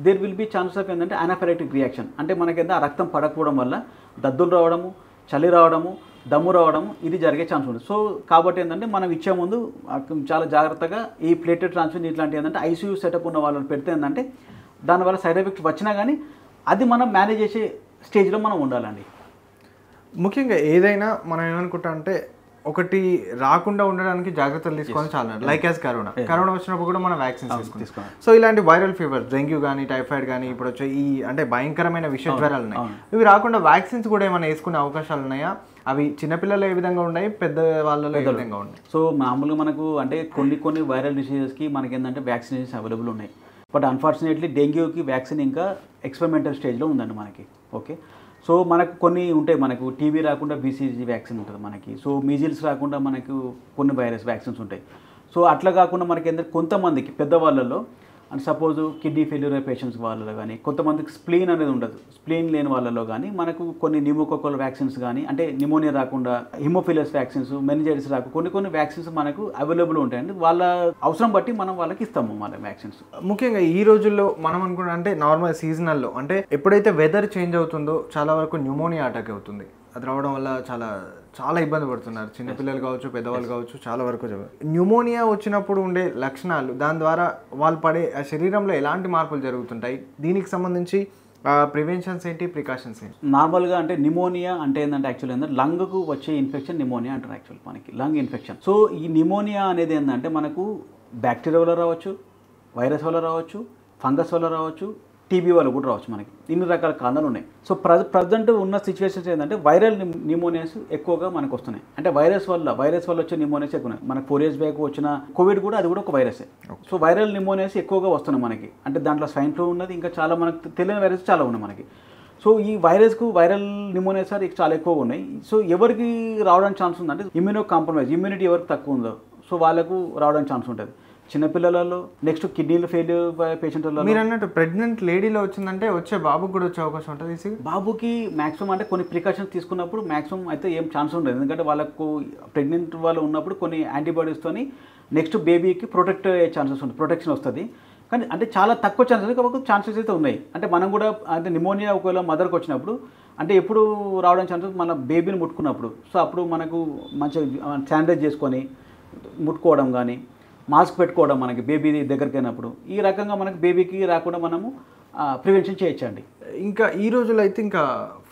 there will be chances of ఏంటంటే అనాఫిలాక్టిక్ రియాక్షన్. అంటే మనకేంటే ఆ రక్తం పడకపోవడం వల్ల దద్దులు రావడము, చలి రావడము, దమ్ము రావడము ఇది జరిగే ఛాన్స్ ఉంటుంది. సో కాబట్టి ఏంటంటే మనం ఇచ్చే ముందు చాలా జాగ్రత్తగా ఈ ప్లేటెట్ ట్రాన్స్ఫ్యూజన్ ఇట్లాంటివి ఏంటంటే ఐసీయూ సెటప్ ఉన్న వాళ్ళని పెడితే ఏంటంటే దానివల్ల సైడ్ ఎఫెక్ట్స్ వచ్చినా కానీ అది మనం మేనేజ్ చేసే స్టేజ్లో మనం ఉండాలండి. ముఖ్యంగా ఏదైనా మనం ఏమనుకుంటాం అంటే ఒకటి రాకుండా ఉండడానికి జాగ్రత్తలు తీసుకోవాలి చాలా. లైక్ యాజ్ కరోనా వచ్చినప్పుడు కూడా మనం వ్యాక్సిన్స్ తీసుకున్నాం. సో ఇలాంటి వైరల్ ఫీవర్ డెంగ్యూ కానీ టైఫాయిడ్ కానీ ఇప్పుడు వచ్చే ఈ అంటే భయంకరమైన విష జ్వరాలు ఉన్నాయి, ఇవి రాకుండా వ్యాక్సిన్స్ కూడా ఏమైనా వేసుకునే అవకాశాలు ఉన్నాయా? అవి చిన్నపిల్లలు ఏ విధంగా ఉన్నాయి, పెద్ద వాళ్ళలో ఏ విధంగా ఉన్నాయి? సో మామూలుగా మనకు అంటే కొన్ని వైరల్ డిసీజెస్కి మనకి ఏంటంటే వ్యాక్సినేషన్స్ అవైలబుల్ ఉన్నాయి. బట్ అన్ఫార్చునేట్లీ డెంగ్యూకి వ్యాక్సిన్ ఇంకా ఎక్స్పెరిమెంటల్ స్టేజ్లో ఉందండి మనకి. ఓకే, సో మనకు కొన్ని ఉంటాయి, మనకు టీబీ రాకుండా బీసీజీ వ్యాక్సిన్ ఉంటుంది మనకి. సో మీజిల్స్ రాకుండా మనకు కొన్ని వైరస్ వ్యాక్సిన్స్ ఉంటాయి. సో అట్లా కాకుండా మనకి ఏంటంటే కొంతమందికి పెద్దవాళ్ళలో and suppose kidney failure patients వాళ్ళలో కానీ, కొంతమందికి స్ప్లీన్ అనేది ఉండదు, స్ప్లీన్ లేని వాళ్ళలో కానీ మనకు కొన్ని న్యూమోకోకల్ వ్యాక్సిన్స్ కానీ అంటే నిమోనియా రాకుండా హిమోఫిలస్ వ్యాక్సిన్స్, మెనింజైటిస్ రాకుండా కొన్ని వ్యాక్సిన్స్ మనకు అవైలబుల్ ఉంటాయండి. వాళ్ళ అవసరం బట్టి మనం వాళ్ళకి ఇస్తాము మన వ్యాక్సిన్స్. ముఖ్యంగా ఈ రోజుల్లో మనం అనుకున్నా అంటే నార్మల్ సీజనల్లో అంటే ఎప్పుడైతే వెదర్ చేంజ్ అవుతుందో చాలా వరకు న్యూమోనియా అటాక్ అవుతుంది. అది రావడం వల్ల చాలా ఇబ్బంది పడుతున్నారు చిన్నపిల్లలు కావచ్చు, పెద్దవాళ్ళు కావచ్చు. చాలా వరకు న్యూమోనియా వచ్చినప్పుడు ఉండే లక్షణాలు, దాని ద్వారా వాళ్ళు పడే శరీరంలో ఎలాంటి మార్పులు జరుగుతుంటాయి, దీనికి సంబంధించి ప్రివెన్షన్స్ ఏంటి, ప్రికాషన్స్ ఏంటి? నార్మల్గా అంటే నిమోనియా అంటే ఏంటంటే యాక్చువల్ ఏంటంటే లంగ్కు వచ్చే ఇన్ఫెక్షన్ నిమోనియా అంటారు యాక్చువల్ మనకి లంగ్ ఇన్ఫెక్షన్. సో ఈ నిమోనియా అనేది ఏంటంటే మనకు బ్యాక్టీరియా వల్ల రావచ్చు, వైరస్ వల్ల రావచ్చు, ఫంగస్ వల్ల రావచ్చు, టీబీ వల్ల కూడా రావచ్చు. మనకి ఇన్ని రకాల కారణాలు ఉన్నాయి. సో ప్రజెంట్ ఉన్న సిచ్యువేషన్స్ ఏంటంటే వైరల్ నిమోనియాస్ ఎక్కువగా మనకు వస్తున్నాయి. అంటే వైరస్ వల్ల వచ్చే నిమోనియాస్ ఎక్కువ ఉన్నాయి. మనకు 4 years బ్యాక్ వచ్చిన కోవిడ్ కూడా అది కూడా ఒక వైరసే. సో వైరల్ నిమోనియాస్ ఎక్కువగా వస్తున్నాయి మనకి. అంటే దాంట్లో స్వైన్ ఫ్లూ ఉన్నది, ఇంకా చాలా మనకు తెలియని వైరస్ చాలా ఉన్నాయి మనకి. సో ఈ వైరల్ నిమోనియాస్ చాలా ఎక్కువగా ఉన్నాయి. సో ఎవరికి రావడానికి ఛాన్స్ ఉందంటే ఇమ్యూనిటీ ఎవరికి తక్కువ ఉందో సో వాళ్ళకు రావడానికి ఛాన్స్ ఉంటుంది. చిన్నపిల్లలలో, నెక్స్ట్ కిడ్నీలు ఫెయిల్యూర్ పేషెంట్లలో. మీరు అన్నట్టు ప్రెగ్నెంట్ లేడీలో వచ్చిందంటే వచ్చే బాబుకి కూడా వచ్చే అవకాశం ఉంటుంది. బాబుకి మ్యాక్సిమం అంటే కొన్ని ప్రికాషన్స్ తీసుకున్నప్పుడు మ్యాక్సిమం అయితే ఏం ఛాన్స్ ఉండదు. ఎందుకంటే వాళ్ళకు ప్రెగ్నెంట్ వాళ్ళు ఉన్నప్పుడు కొన్ని యాంటీబాడీస్తోని నెక్స్ట్ బేబీకి ప్రొటెక్ట్ అయ్యే ఛాన్సెస్ ఉంటుంది, ప్రొటెక్షన్ వస్తుంది. కానీ అంటే చాలా తక్కువ ఛాన్సెస్, కాబట్టి ఛాన్సెస్ అయితే ఉన్నాయి. అంటే మనం కూడా అంటే నిమోనియా ఒకవేళ మదర్కి వచ్చినప్పుడు అంటే ఎప్పుడు రావడానికి ఛాన్సెస్ మన బేబీని ముట్టుకున్నప్పుడు. సో అప్పుడు మనకు మంచిగా శానిటైజ్ చేసుకొని ముట్టుకోవడం కానీ, మాస్క్ పెట్టుకోవడం మనకి బేబీ దగ్గరికి అయినప్పుడు, ఈ రకంగా మనకి బేబీకి రాకుండా మనము ప్రివెన్షన్ చేయొచ్చండి. ఇంకా ఈ రోజుల్లో అయితే ఇంకా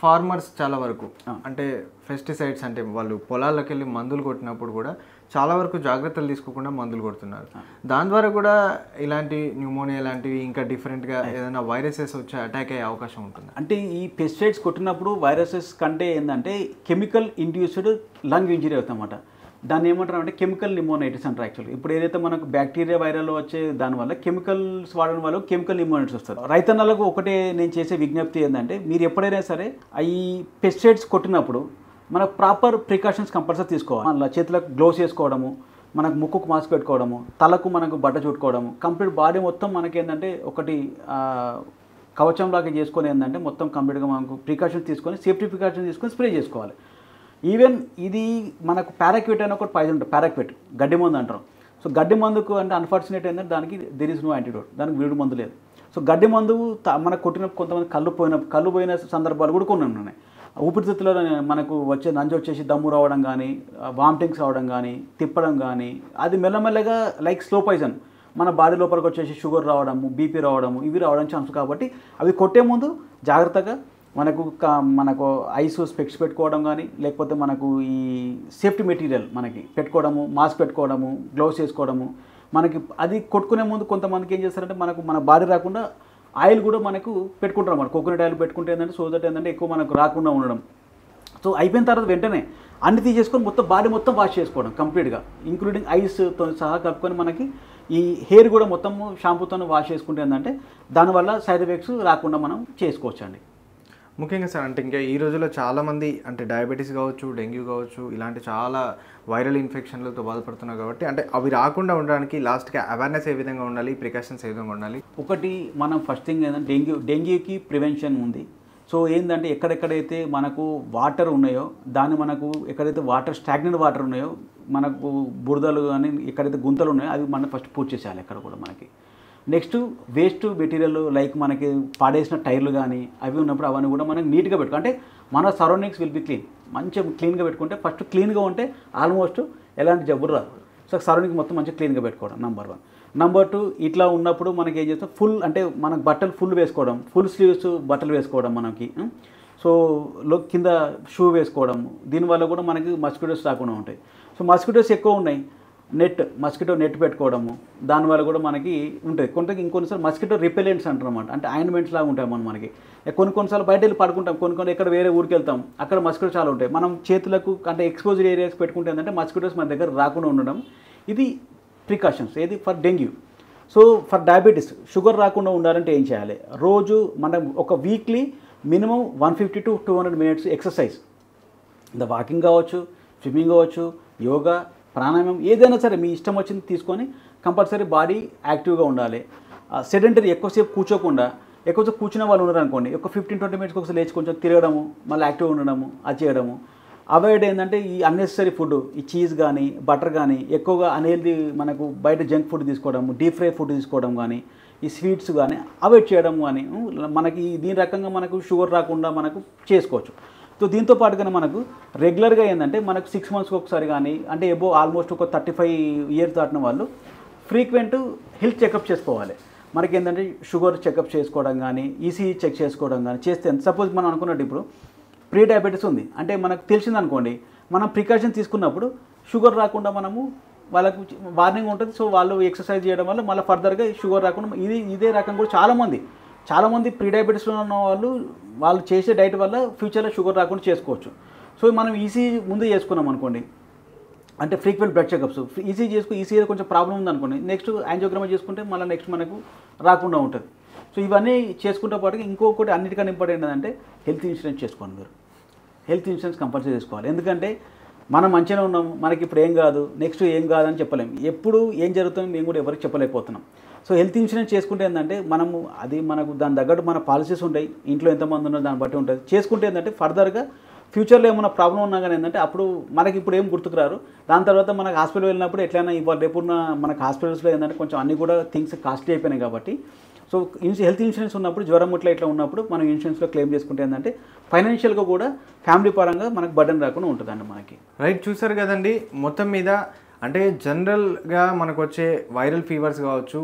ఫార్మర్స్ చాలా వరకు అంటే పెస్టిసైడ్స్ అంటే వాళ్ళు పొలాల్లోకి వెళ్ళి మందులు కొట్టినప్పుడు కూడా చాలా వరకు జాగ్రత్తలు తీసుకోకుండా మందులు కొడుతున్నారు. దాని ద్వారా కూడా ఇలాంటి న్యూమోనియా లాంటివి ఇంకా డిఫరెంట్గా ఏదైనా వైరసెస్ వచ్చి అటాక్ అయ్యే అవకాశం ఉంటుంది. అంటే ఈ పెస్టిసైడ్స్ కొట్టినప్పుడు వైరసెస్ కంటే ఏంటంటే కెమికల్ ఇండ్యూస్డ్ లంగ్ ఇంజరీ అవుతామన్నమాట. దాన్ని ఏమంటారు అంటే కెమికల్ నిమోనైటిస్ అంటారు యాక్చువల్లీ. ఇప్పుడు ఏదైతే మనకు బ్యాక్టీరియా వైరల్ వచ్చే దానివల్ల కెమికల్స్ వాడడం వల్ల కెమికల్ నిమోనైటిస్ వస్తుంది. రైతన్నలకు ఒకటే నేను చేసే విజ్ఞప్తి ఏంటంటే మీరు ఎప్పుడైనా సరే ఈ పెస్టిసైడ్స్ కొట్టినప్పుడు మనకు ప్రాపర్ ప్రికాషన్స్ కంపల్సరీ తీసుకోవాలి. మన చేతులకు గ్లోవ్స్ వేసుకోవడము, మనకు ముక్కుకు మాస్క్ పెట్టుకోవడము, తలకు మనకు బట్ట చుట్టుకోవడము, కంప్లీట్ బాడీ మొత్తం మనకి ఏంటంటే ఒకటి కవచంలాగా చేసుకొని ఏంటంటే మొత్తం కంప్లీట్గా మనకు ప్రికాషన్స్ తీసుకొని సేఫ్టీ ప్రికాషన్స్ తీసుకొని స్ప్రే చేసుకోవాలి. ఈవెన్ ఇది మనకు పారాక్విట్ అని ఒకటి పాయిజన్ ఉంటుంది, పారాక్విట్ గడ్డి మందు అంటారు. సో గడ్డి మందుకు అంటే అన్ఫార్చునేట్ ఏంటంటే దానికి దెర్ ఇస్ నో యాంటీడోట్, దానికి వీడు మందు లేదు. సో గడ్డి మందు మనకు కొట్టిన కొంతమంది కళ్ళు పోయిన సందర్భాలు కూడా కొన్ని ఉన్నాయి. ఊపిరితిత్తులో మనకు నంజు వచ్చేసి దమ్ము రావడం కానీ, వామిటింగ్స్ రావడం కానీ, తిప్పడం కానీ, అది మెల్లమెల్లగా లైక్ స్లో పాయిజన్ మన బాడీ లోపలికి వచ్చేసి షుగర్ రావడము, బీపీ రావడము, ఇవి రావడం ఛాన్స్. కాబట్టి అవి కొట్టే ముందు జాగ్రత్తగా మనకు ఐస్ స్పెక్స్ పెట్టుకోవడం కానీ, లేకపోతే మనకు ఈ సేఫ్టీ మెటీరియల్ మనకి పెట్టుకోవడము, మాస్క్ పెట్టుకోవడము, గ్లౌస్ వేసుకోవడము. మనకి అది కొట్టుకునే ముందు కొంతమందికి ఏం చేస్తారంటే మన బాడీ రాకుండా ఆయిల్ కూడా మనకు పెట్టుకుంటారు అన్నమాట. కోకోనట్ ఆయిల్ పెట్టుకుంటే ఏంటంటే సో దట్ ఏంటంటే ఎక్కువ మనకు రాకుండా ఉండడం. సో అయిపోయిన తర్వాత వెంటనే అన్ని తీసేసుకొని మొత్తం బాడీ మొత్తం వాష్ చేసుకోవడం కంప్లీట్గా, ఇంక్లూడింగ్ ఐస్తో సహా కలుపుకొని మనకి ఈ హెయిర్ కూడా మొత్తం షాంపూతో వాష్ చేసుకుంటే ఏంటంటే దానివల్ల సైడ్ ఎఫెక్ట్స్ రాకుండా మనం చేసుకోవచ్చండి. ముఖ్యంగా సార్ అంటే ఇంకా ఈ రోజుల్లో చాలామంది అంటే డయాబెటీస్ కావచ్చు, డెంగ్యూ కావచ్చు, ఇలాంటి చాలా వైరల్ ఇన్ఫెక్షన్లతో బాధపడుతున్నారు. కాబట్టి అంటే అవి రాకుండా ఉండడానికి లాస్ట్గా అవేర్నెస్ ఏ విధంగా ఉండాలి, ప్రికాషన్స్ ఏ విధంగా ఉండాలి? ఒకటి మనం ఫస్ట్ థింగ్ ఏంటంటే డెంగ్యూకి ప్రివెన్షన్ ఉంది. సో ఏంటంటే ఎక్కడెక్కడైతే మనకు వాటర్ ఉన్నాయో దాన్ని మనకు ఎక్కడైతే స్టాగ్నెంట్ వాటర్ ఉన్నాయో మనకు బురదలు కానీ ఎక్కడైతే గుంతలు ఉన్నాయో అవి మనం ఫస్ట్ పూర్తి చేసేయాలి ఎక్కడ కూడా మనకి. నెక్స్ట్ వేస్ట్ మెటీరియల్ లైక్ మనకి పాడేసిన టైర్లు కానీ అవి ఉన్నప్పుడు అవన్నీ కూడా మనం నీట్గా పెట్టుకో, అంటే మన సరౌండింగ్స్ విల్ బి క్లీన్. మంచిగా క్లీన్గా పెట్టుకుంటే ఫస్ట్ క్లీన్గా ఉంటే ఆల్మోస్ట్ ఎలాంటి జబ్బులు రాదు. సో సరౌండింగ్స్ మొత్తం మంచిగా క్లీన్గా పెట్టుకోవడం నెంబర్ 1. నెంబర్ 2 ఇట్లా ఉన్నప్పుడు మనకి ఏం చేస్తాం అంటే మనకు బట్టలు ఫుల్ వేసుకోవడం, ఫుల్ స్లీవ్స్ బట్టలు వేసుకోవడం మనకి. సో కింద షూ వేసుకోవడం, దీనివల్ల కూడా మనకి మస్కిటోస్ రాకుండా ఉంటాయి. సో మస్కిటోస్ ఎక్కువ ఉన్నాయి, మస్కిటో నెట్ పెట్టుకోవడము దానివల్ల కూడా మనకి ఉంటుంది. ఇంకొన్నిసార్లు మస్కిటో రిపెలెంట్స్ అంటారు అన్నమాట. అంటే ఆయింట్మెంట్స్ లాగా ఉంటాయి మనకి. కొన్నిసార్లు బయట వెళ్ళి పడుకుంటాం, కొన్ని ఎక్కడ వేరే ఊరికి వెళ్తాం, అక్కడ మస్కిటో చాలా ఉంటాయి. మనం చేతులకు అంటే ఎక్స్పోజ్డ్ ఏరియాస్ పెట్టుకుంటే ఏంటంటే మస్కిటోస్ మన దగ్గర రాకుండా ఉండడం. ఇది ప్రికాషన్స్ ఏది for dengue. So for diabetes sugar రాకుండా ఉండాలంటే ఏం చేయాలి? రోజు మనం ఒక weekly minimum 150 to 200 minutes exercise, walking కావచ్చు, స్విమ్మింగ్ కావచ్చు, యోగా, ప్రాణాయామం ఏదైనా సరే మీ ఇష్టం వచ్చింది తీసుకొని కంపల్సరీ బాడీ యాక్టివ్గా ఉండాలి. సెడెంటరీ ఎక్కువసేపు కూర్చున్న వాళ్ళు ఉన్నారు అనుకోండి, ఒక 15-20 minutes ఒకసారి లేచి కొంచెం తిరగడము, మళ్ళీ యాక్టివ్గా ఉండడము, అది చేయడము. అవాయిడ్ ఏంటంటే ఈ అన్నెసరీ ఫుడ్, ఈ చీజ్ కానీ బటర్ కానీ ఎక్కువగా అనేది మనకు బయట జంక్ ఫుడ్ తీసుకోవడము, డీప్ ఫ్రై ఫుడ్ తీసుకోవడం కానీ, ఈ స్వీట్స్ కానీ అవాయిడ్ చేయడం కానీ మనకి దీని రకంగా మనకు షుగర్ రాకుండా మనకు చేసుకోవచ్చు. సో దీంతో పాటుగానే మనకు రెగ్యులర్గా ఏంటంటే మనకు 6 months ఒకసారి కానీ అంటే ఆల్మోస్ట్ ఒక 35 years దాటిన వాళ్ళు ఫ్రీక్వెంట్ హెల్త్ చెకప్ చేసుకోవాలి. మనకి ఏంటంటే షుగర్ చెకప్ చేసుకోవడం కానీ ఈసీజీ చెక్ చేసుకోవడం కానీ చేస్తే సపోజ్ మనం అనుకున్నట్టు ఇప్పుడు ప్రీ డయాబెటీస్ ఉంది అంటే మనకు తెలిసిందనుకోండి, మనం ప్రికాషన్ తీసుకున్నప్పుడు షుగర్ రాకుండా మనము వాళ్ళకు వార్నింగ్ ఉంటుంది. సో వాళ్ళు ఎక్సర్సైజ్ చేయడం వల్ల మళ్ళీ ఫర్దర్గా షుగర్ రాకుండా ఇదే రకం కూడా చాలామంది ప్రీ డయాబెటీస్లో ఉన్న వాళ్ళు చేసే డైట్ వల్ల ఫ్యూచర్లో షుగర్ రాకుండా చేసుకోవచ్చు. సో మనం ఈసీజీ ముందు చేసుకున్నాం అనుకోండి, అంటే ఫ్రీక్వెంట్ బ్లడ్ చెకప్స్ ఈసీజీ కొంచెం ప్రాబ్లం ఉందనుకోండి, నెక్స్ట్ యాంజియోగ్రామ్ చేసుకుంటే మళ్ళీ నెక్స్ట్ మనకు రాకుండా ఉంటుంది. సో ఇవన్నీ చేసుకుంటే పాటుగా ఇంకొకటి అన్నిటికన్నా ఇంపార్టెంట్ ఏంటంటే హెల్త్ ఇన్సూరెన్స్ చేసుకోండి. మీరు హెల్త్ ఇన్సూరెన్స్ కంపల్సరీ చేసుకోవాలి. ఎందుకంటే మనం మంచిగా ఉన్నాము, మనకి ఇప్పుడు ఏం కాదు, నెక్స్ట్ ఏం కాదని చెప్పలేము. ఎప్పుడు ఏం జరుగుతుందో మేము కూడా ఎవరికి చెప్పలేకపోతున్నాం. సో హెల్త్ ఇన్సూరెన్స్ చేసుకుంటే ఏంటంటే మనకు దాని తగ్గట్టు మన పాలసీస్ ఉంటాయి, ఇంట్లో ఎంతమంది ఉన్నారో దాన్ని బట్టి ఉంటుంది. చేసుకుంటే ఏంటంటే ఫర్దర్గా ఫ్యూచర్లో ఏమైనా ప్రాబ్లం ఉన్నా కానీ ఏంటంటే అప్పుడు మనకి ఇప్పుడు ఏం గుర్తుకు రారు. దాని తర్వాత మనకు హాస్పిటల్ వెళ్ళినప్పుడు ఎట్లయినా ఇవాళ రేపున్న మనకు హాస్పిటల్స్లో ఏంటంటే కొంచెం అన్నీ కూడా థింగ్స్ కాస్ట్లీ అయిపోయినాయి కాబట్టి, సో హెల్త్ ఇన్సూరెన్స్ ఉన్నప్పుడు జ్వరం ఇట్లా ఉన్నప్పుడు మనం ఇన్సూరెన్స్లో క్లెయిమ్ చేసుకుంటే ఏంటంటే ఫైనాన్షియల్గా కూడా ఫ్యామిలీ పరంగా మనకు బర్డెన్ రాకుండా ఉంటుందండి మనకి. రైట్, చూసారు కదండి. మొత్తం మీద అంటే జనరల్గా మనకు వచ్చే వైరల్ ఫీవర్స్ కావచ్చు,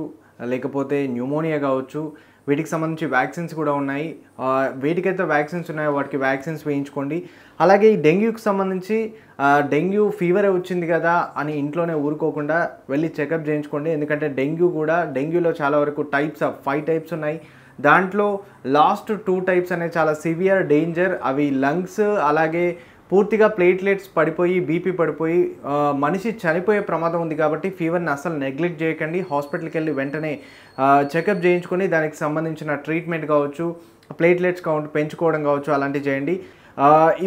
లేకపోతే న్యూమోనియా కావచ్చు, వీటికి సంబంధించి వ్యాక్సిన్స్ కూడా ఉన్నాయి. వేటికైతే వ్యాక్సిన్స్ ఉన్నాయో వాటికి వ్యాక్సిన్స్ వేయించుకోండి. అలాగే ఈ డెంగ్యూకి సంబంధించి డెంగ్యూ ఫీవర్ వచ్చింది కదా అని ఇంట్లోనే ఊరుకోకుండా వెళ్ళి చెకప్ చేయించుకోండి. ఎందుకంటే డెంగ్యూలో చాలా వరకు 5 టైప్స్ ఉన్నాయి. దాంట్లో లాస్ట్ 2 టైప్స్ అనేవి చాలా సివియర్ డేంజర్. అవి లంగ్స్, అలాగే పూర్తిగా ప్లేట్లెట్స్ పడిపోయి బీపీ పడిపోయి మనిషి చనిపోయే ప్రమాదం ఉంది. కాబట్టి ఫీవర్ని అసలు నెగ్లెక్ట్ చేయకండి. హాస్పిటల్కి వెళ్ళి వెంటనే చెకప్ చేయించుకొని దానికి సంబంధించిన ట్రీట్మెంట్ కావచ్చు, ప్లేట్లెట్స్ కౌంట్ పెంచుకోవడం కావచ్చు, అలాంటివి చేయండి.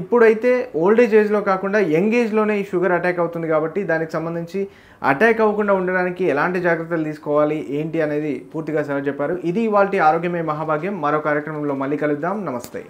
ఇప్పుడైతే ఓల్డేజ్ ఏజ్లో కాకుండా యంగ్ ఏజ్లోనే ఈ షుగర్ అటాక్ అవుతుంది. కాబట్టి దానికి సంబంధించి అటాక్ అవ్వకుండా ఉండడానికి ఎలాంటి జాగ్రత్తలు తీసుకోవాలి ఏంటి అనేది పూర్తిగా సార్ చెప్పారు. ఇది ఇవాల్టి ఆరోగ్యమే మహాభాగ్యం. మరో కార్యక్రమంలో మళ్ళీ కలుద్దాం. నమస్తే.